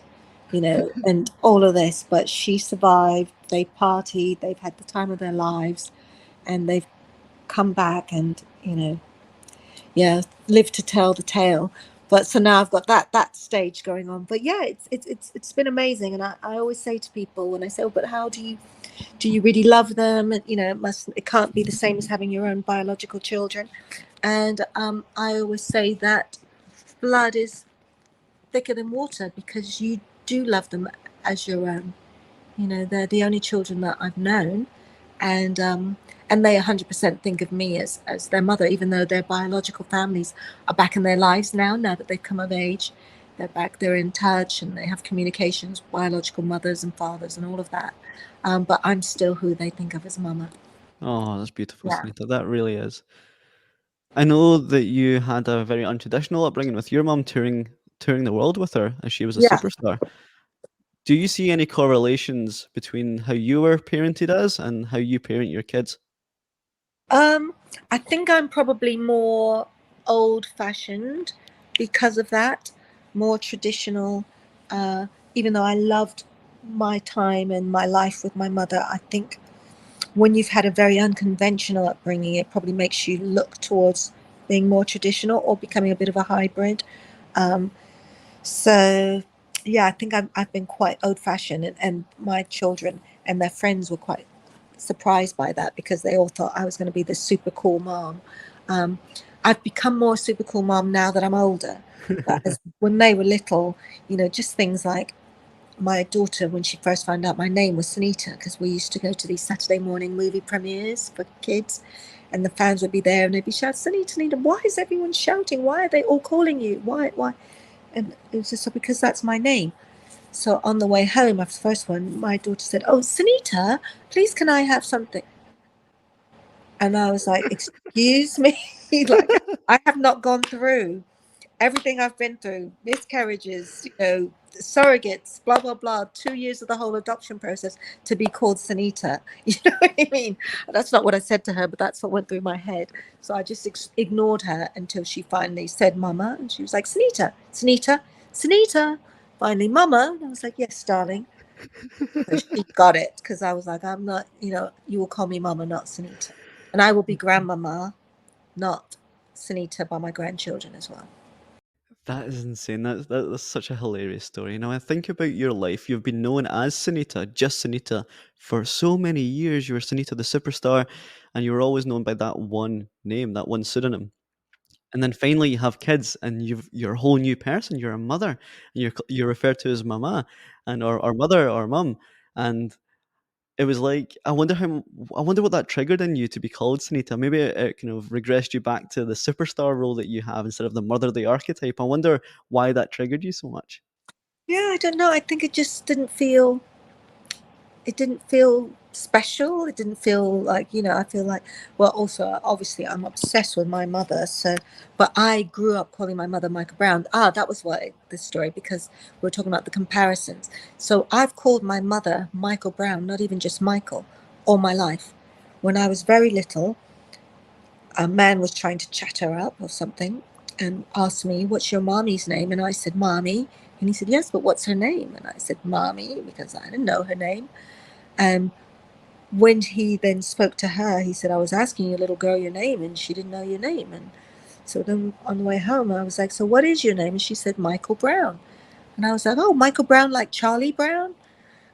And all of this, but she survived. They partied, they've had the time of their lives, and they've come back and, yeah, live to tell the tale. But so now I've got that stage going on. But yeah, it's been amazing. And I always say to people when I say, oh, but how do you really love them? And, it can't be the same as having your own biological children. And I always say that blood is thicker than water, because you do love them as your own. They're the only children that I've known, and they 100% think of me as their mother, even though their biological families are back in their lives now that they've come of age. They're back, they're in touch, and they have communications, biological mothers and fathers and all of that. But I'm still who they think of as mama. Oh, that's beautiful, Yeah. Sunita. That really is. I know that you had a very untraditional upbringing with your mum touring the world with her as she was a Yeah. superstar. Do you see any correlations between how you were parented as and how you parent your kids? Um, I think I'm probably more old-fashioned because of that, more traditional. Uh, Even though I loved my time and my life with my mother, I think when you've had a very unconventional upbringing, it probably makes you look towards being more traditional or becoming a bit of a hybrid. Um, so, yeah, I think I've been quite old-fashioned, and my children and their friends were quite surprised by that because they all thought I was going to be this super cool mom. Um, I've become more super cool mom now that I'm older. But when they were little, just things like my daughter, when she first found out my name was Sinitta, because we used to go to these Saturday morning movie premieres for kids, and the fans would be there and they'd be shouting, Sinitta, Sinitta, why is everyone shouting? Why are they all calling you? Why? And it was just because that's my name. So on the way home after the first one, my daughter said, oh, Sinitta, please can I have something? And I was like, excuse me? Like, I have not gone through everything I've been through, miscarriages, surrogates, blah, blah, blah, 2 years of the whole adoption process to be called Sinitta. You know what I mean? That's not what I said to her, but that's what went through my head. So I just ignored her until she finally said, Mama. And she was like, Sinitta, Sinitta, Sinitta. Finally, Mama. And I was like, yes, darling. So she got it because I was like, I'm not, you will call me Mama, not Sinitta. And I will be grandmama, not Sinitta by my grandchildren as well. That is insane. That's such a hilarious story. I think about your life. You've been known as Sunita, just Sunita, for so many years. You were Sunita the superstar, and you were always known by that one name, that one pseudonym. And then finally, you have kids, and you're a whole new person. You're a mother, and you're referred to as mama, and or mother or mum. And it was like, I wonder what that triggered in you to be called Sunita. Maybe it kind of regressed you back to the superstar role that you have instead of the motherly archetype. I wonder why that triggered you so much. Yeah, I don't know. I think it didn't feel special. It didn't feel like, I feel like, well, also, obviously, I'm obsessed with my mother. So, but I grew up calling my mother Michael Brown. That was why this story, because we're talking about the comparisons. So I've called my mother Michael Brown, not even just Michael, all my life. When I was very little, a man was trying to chat her up or something and asked me, what's your mommy's name? And I said, Mommy. And he said, yes, but what's her name? And I said, Mommy, because I didn't know her name. And when he then spoke to her, he said, I was asking your little girl your name and she didn't know your name. And so then on the way home, I was like, so what is your name? And she said, Michael Brown. And I was like, oh, Michael Brown, like Charlie Brown?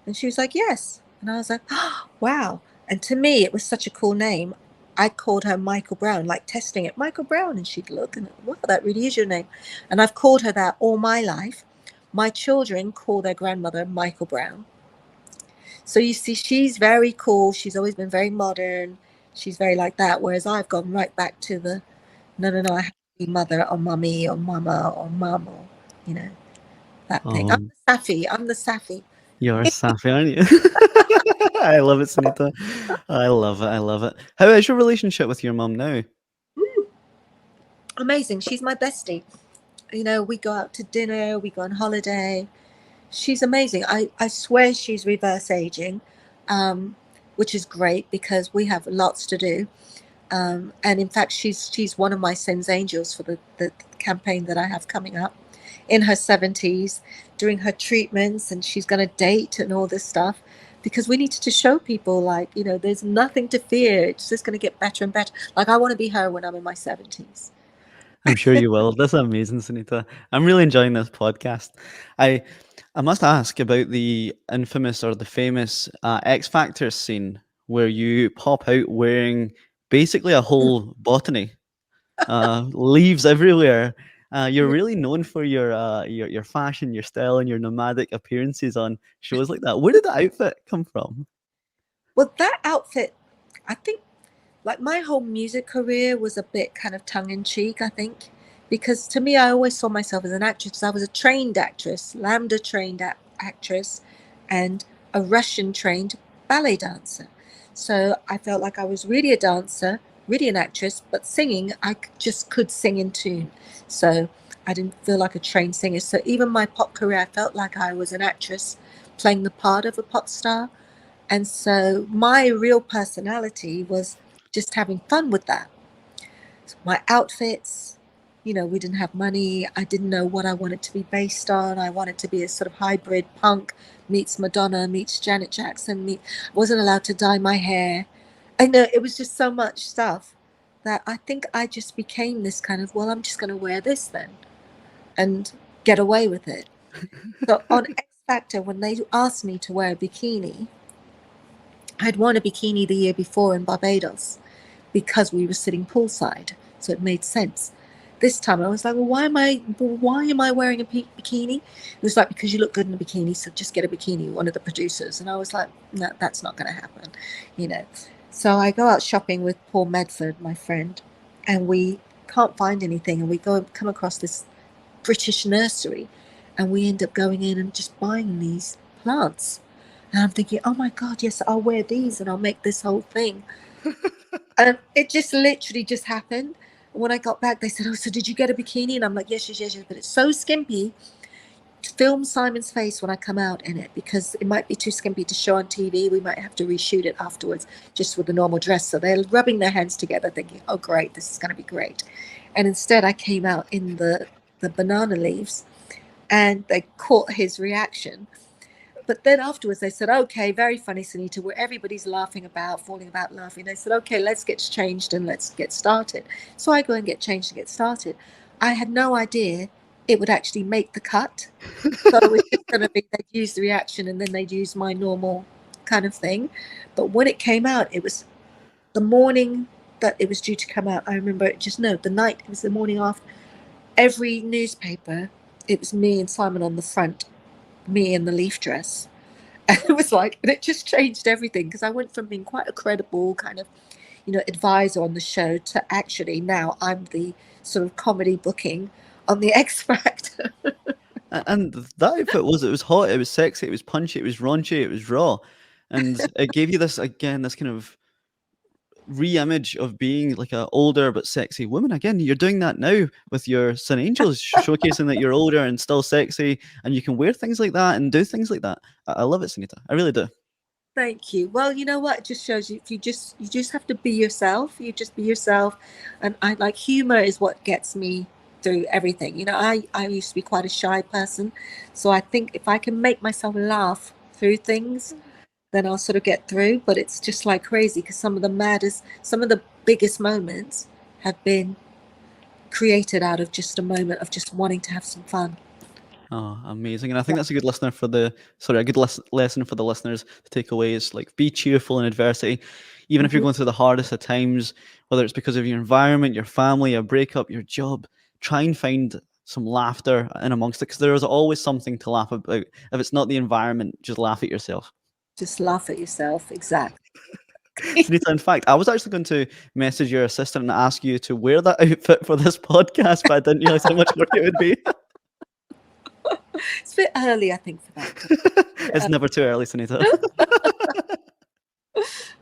And she was like, yes. And I was like, oh, wow. And to me, it was such a cool name. I called her Michael Brown, like testing it, Michael Brown. And she'd look and, wow, that really is your name. And I've called her that all my life. My children call their grandmother Michael Brown. So you see, she's very cool. She's always been very modern. She's very like that. Whereas I've gone right back to the, no, no, no, I have to be mother or mummy or mama or mum or, you know, that thing. I'm Um, the Safi. I'm the Safi. you're a Safi, aren't you? I love it, Sunita. I love it. I love it. How is your relationship with your mum now? Amazing. She's my bestie. We go out to dinner, we go on holiday. She's amazing. I swear she's reverse aging, which is great because we have lots to do. And in fact, she's one of my Sins Angels for the campaign that I have coming up in her 70s, doing her treatments, and she's going to date and all this stuff because we need to show people, like, there's nothing to fear. It's just going to get better and better. Like, I want to be her when I'm in my 70s. I'm sure you will. That's amazing, Sunita. I'm really enjoying this podcast. I I must ask about the infamous or the famous X Factor scene where you pop out wearing basically a whole botany, leaves everywhere. You're really known for your fashion, your style, and your nomadic appearances on shows like that. Where did the outfit come from? Well, that outfit, I think, like my whole music career was a bit kind of tongue in cheek, I think, because to me, I always saw myself as an actress. I was a trained actress, Lambda trained actress, and a Russian trained ballet dancer. So I felt like I was really a dancer really an actress, but singing, just could sing in tune. So I didn't feel like a trained singer. So even my pop career, I felt like I was an actress playing the part of a pop star. And so my real personality was just having fun with that. My outfits, we didn't have money. I didn't know what I wanted to be based on. I wanted to be a sort of hybrid punk meets Madonna meets Janet Jackson. Wasn't allowed to dye my hair. I know it was just so much stuff that I think I just became this kind of, well, I'm just going to wear this then and get away with it. So on X Factor, when they asked me to wear a bikini, I'd worn a bikini the year before in Barbados because we were sitting poolside, so it made sense. This time I was like, well, why am I wearing a bikini? It was like, because you look good in a bikini, so just get a bikini, one of the producers. And I was like, no, that's not going to happen. So I go out shopping with Paul Medford, my friend, and we can't find anything, and we come across this British nursery, and we end up going in and just buying these plants. And I'm thinking, oh my God, yes, I'll wear these and I'll make this whole thing. And it just literally just happened. When I got back, they said, oh, so did you get a bikini? And I'm like, yes, yes, yes, yes. But it's so skimpy. Film Simon's face when I come out in it, because it might be too skimpy to show on TV. We might have to reshoot it afterwards just with the normal dress. So they're rubbing their hands together thinking, oh, great, this is going to be great. And instead I came out in the banana leaves, and they caught his reaction. But then afterwards they said, okay, very funny, Sinitta, where everybody's laughing about, falling about laughing. They said, okay, let's get changed and let's get started. So I go and get changed and get started. I had no idea it would actually make the cut. So it was just going to be, they'd use the reaction and then they'd use my normal kind of thing. But when it came out, it was the morning that it was due to come out. I remember the night, it was the morning after. Every newspaper, it was me and Simon on the front, me in the leaf dress. And it was like, and it just changed everything, because I went from being quite a credible kind of, advisor on the show to actually now I'm the sort of comedy booking on the X Factor. And that outfit it was hot, it was sexy, it was punchy, it was raunchy, it was raw. And it gave you this kind of re-image of being like a older but sexy woman. Again, you're doing that now with your Sun Angels, showcasing that you're older and still sexy, and you can wear things like that and do things like that. I love it, Sinitta. I really do. Thank you. Well, you know what? It just shows you, if you just have to be yourself. You just be yourself. And I like, humor is what gets me through everything. I used to be quite a shy person. So I think if I can make myself laugh through things, then I'll sort of get through. But it's just like crazy, because some of the biggest moments have been created out of just a moment of just wanting to have some fun. Oh, amazing. And I think that's a good lesson for the listeners to take away, is like, be cheerful in adversity. Even if you're going through the hardest of times, whether it's because of your environment, your family, a breakup, your job, try and find some laughter in amongst it, because there is always something to laugh about. If it's not the environment, just laugh at yourself. Just laugh at yourself. Exactly. Sunita, in fact, I was actually going to message your assistant and ask you to wear that outfit for this podcast, but I didn't realize how much work it would be. It's a bit early, I think, for that. It's never too early, Sunita.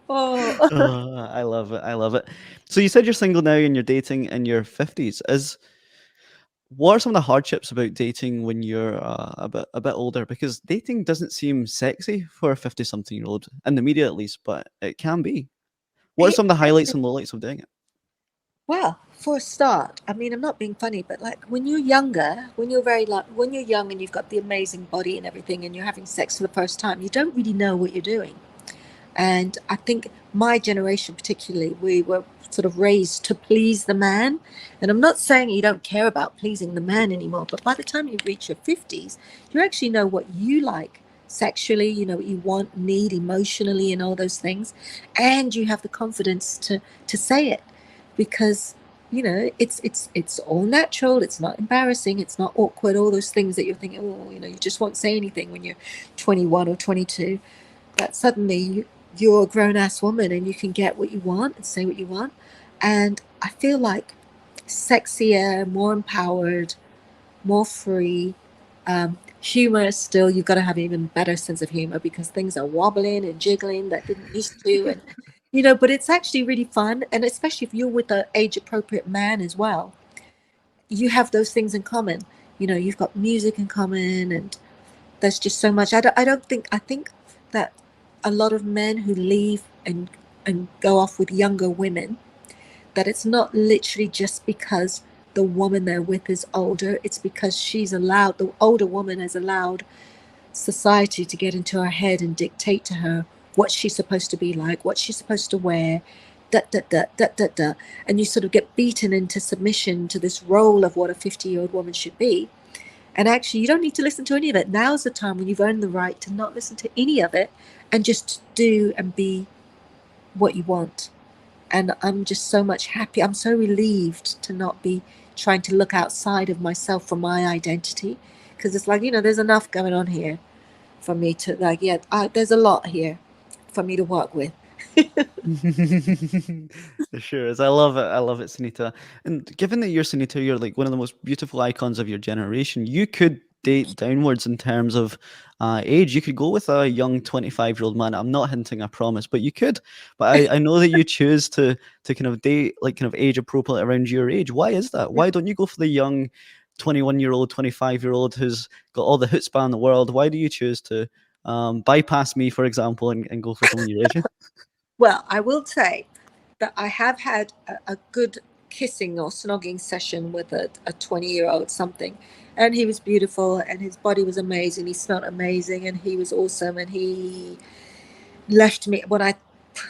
Oh. I love it. I love it. So you said you're single now and you're dating in your 50s. What are some of the hardships about dating when you're a bit older? Because dating doesn't seem sexy for a 50-something-year-old, in the media at least, but it can be. What are some of the highlights and lowlights of doing it? Well, for a start, I mean, I'm not being funny, but like when you're younger, when you're young and you've got the amazing body and everything, and you're having sex for the first time, you don't really know what you're doing. And I think my generation particularly, we were sort of raised to please the man. And I'm not saying you don't care about pleasing the man anymore, but by the time you reach your 50s, you actually know what you like sexually, you know what you want, need emotionally, and all those things. And you have the confidence to say it, because it's all natural, it's not embarrassing, it's not awkward, all those things that you're thinking, oh, you just won't say anything when you're 21 or 22. But suddenly you're a grown-ass woman and you can get what you want and say what you want. And I feel like sexier, more empowered, more free. Humor, still, you've got to have even better sense of humor, because things are wobbling and jiggling that didn't used to. And but it's actually really fun, and especially if you're with an age appropriate man as well, you have those things in common. You've got music in common, and there's just so much. I don't think I think that a lot of men who leave and go off with younger women, that it's not literally just because the woman they're with is older. It's because the older woman has allowed society to get into her head and dictate to her what she's supposed to be like, what she's supposed to wear, da da da da da da. And you sort of get beaten into submission to this role of what a 50-year-old woman should be. And actually, you don't need to listen to any of it. Now's the time when you've earned the right to not listen to any of it and just do and be what you want. And I'm just so much happy. I'm so relieved to not be trying to look outside of myself for my identity, because it's like, there's enough going on here for me to, like, yeah, there's a lot here for me to work with. It sure is. I love it. I love it, Sunita. And given that you're Sunita, you're like one of the most beautiful icons of your generation. You could date downwards in terms of age. You could go with a young 25-year-old man. I'm not hinting, I promise, but you could. But I know that you choose to kind of date like kind of age appropriate around your age. Why is that? Why don't you go for the young 21-year-old, 25-year-old who's got all the chutzpah in the world? Why do you choose to bypass me, for example, and go for someone your age? Well, I will say that I have had a good kissing or snogging session with a 20-year-old something. And he was beautiful, and his body was amazing. He smelled amazing, and he was awesome. And he left me when I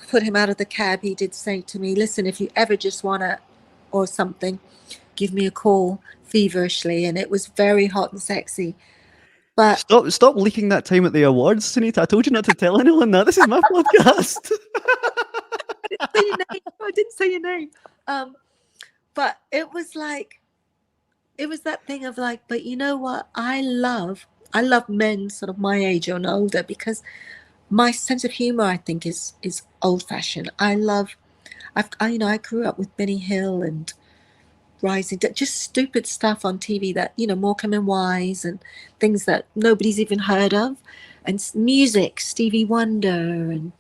put him out of the cab. He did say to me, "Listen, if you ever just want to, or something, give me a call," feverishly. And it was very hot and sexy. But Stop leaking that time at the awards, Sunita. I told you not to tell anyone that. This is my podcast. I didn't say your name. I didn't say your name. But it was like, it was that thing of like, but you know what? I love men sort of my age or older, because my sense of humor, I think, is old fashioned. I grew up with Benny Hill and Rising, just stupid stuff on TV that, Morecambe and Wise, and things that nobody's even heard of, and music, Stevie Wonder, and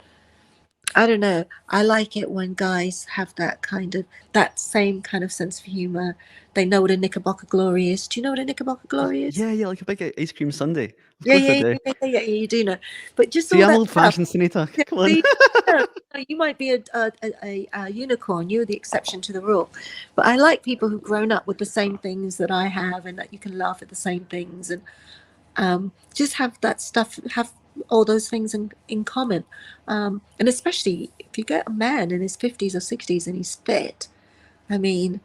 I don't know. I like it when guys have that same kind of sense of humor. They know what a Knickerbocker Glory is. Do you know what a Knickerbocker Glory is? Yeah, like a big ice cream sundae. Of Yeah, course I yeah, do. yeah, yeah, yeah, yeah, you do know. But just See, all I'm that old stuff. fashioned, Sunita. Yeah, Come on. see, you might be a unicorn. You're the exception to the rule. But I like people who've grown up with the same things that I have, and that you can laugh at the same things, and just have that stuff, have all those things in common. And especially if you get a man in his 50s or 60s and he's fit, I mean,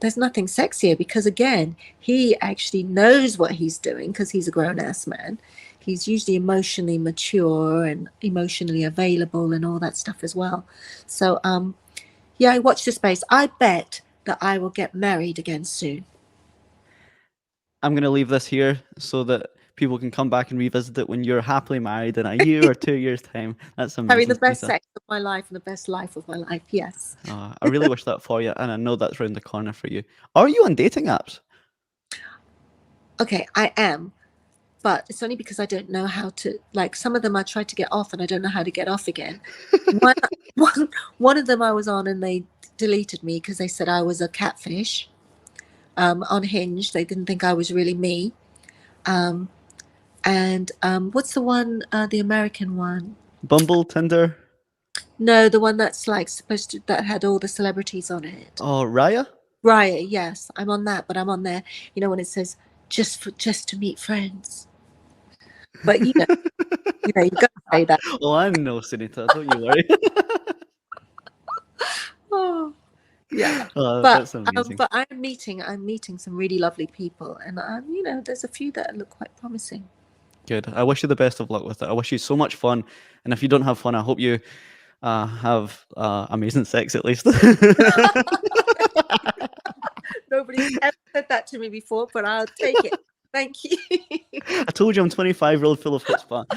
there's nothing sexier, because again, he actually knows what he's doing, because he's a grown ass man. He's usually emotionally mature and emotionally available and all that stuff as well. So, yeah, I watch the space. I bet that I will get married again soon. I'm going to leave this here so that people can come back and revisit it when you're happily married in a year or 2 years' time. That's Having amazing, the best Sunita. sex of my life and the best life of my life. Yes. I really wish that for you, and I know that's round the corner for you. Are you on dating apps? Okay, I am. But it's only because I don't know how to, like, some of them I tried to get off and I don't know how to get off again. one, one of them I was on and they deleted me because they said I was a catfish. On Hinge, they didn't think I was really me. Um, and what's the one, the American one? Bumble, Tinder? No, the one that's like supposed to, that had all the celebrities on it. Oh, Raya? Right, yes, I'm on that, but I'm on there, when it says just to meet friends. But you got to say that. Oh, I know, Sunita. Don't you worry. Oh, yeah. Oh, But that's amazing. but I'm meeting some really lovely people, and there's a few that look quite promising. Good. I wish you the best of luck with it. I wish you so much fun. And if you don't have fun, I hope you have amazing sex at least. Nobody's ever said that to me before, but I'll take it. Thank you. I told you I'm 25-year-old full of chutzpah.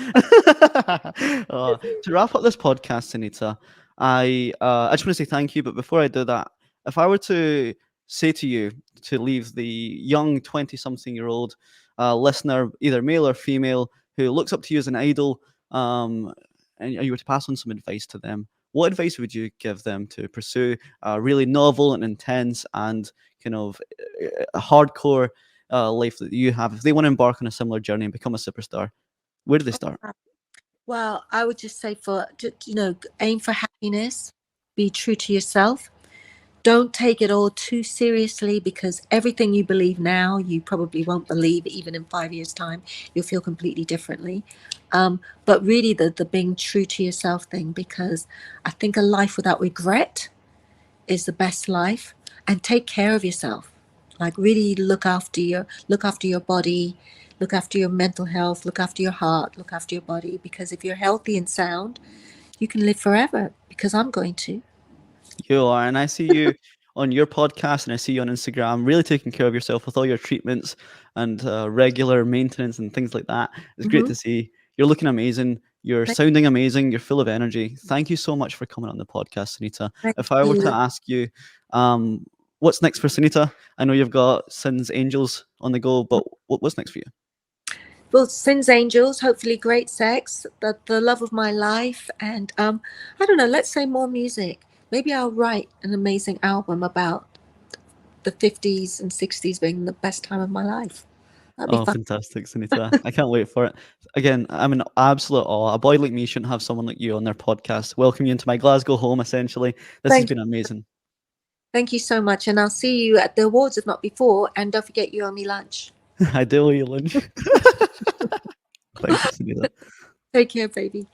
To wrap up this podcast, Anita, I just want to say thank you. But before I do that, if I were to say to you to leave the young 20-something-year-old listener, either male or female, who looks up to you as an idol, and you were to pass on some advice to them, what advice would you give them to pursue a really novel and intense and kind of a hardcore life that you have? If they want to embark on a similar journey and become a superstar, where do they start? Well, I would just say aim for happiness, be true to yourself. Don't take it all too seriously, because everything you believe now, you probably won't believe even in 5 years' time. You'll feel completely differently. But really, the being true to yourself thing, because I think a life without regret is the best life. And take care of yourself. Like, really look after your body, look after your mental health, look after your heart, look after your body. Because if you're healthy and sound, you can live forever. Because I'm going to. You are, and I see you on your podcast, and I see you on Instagram, really taking care of yourself with all your treatments and regular maintenance and things like that. It's great Mm-hmm. to see. You're looking amazing. You're Thank, sounding amazing. You're full of energy. Thank you so much for coming on the podcast, Sinitta. thank If I were to you. ask you, what's next for Sinitta? I know you've got Sin's Angels on the go, but what's next for you? Well, Sin's Angels, hopefully great sex, the love of my life, and I don't know, let's say more music. Maybe I'll write an amazing album about the 50s and 60s being the best time of my life. That'd be Oh, fun. fantastic, Sunita. I can't wait for it. Again, I'm in absolute awe. A boy like me shouldn't have someone like you on their podcast. Welcome you into my Glasgow home, essentially. This has Thank been amazing. thank you so much, and I'll see you at the awards, if not before, and don't forget you owe me lunch. I do owe you lunch. Thank you, Sunita. Take care, baby.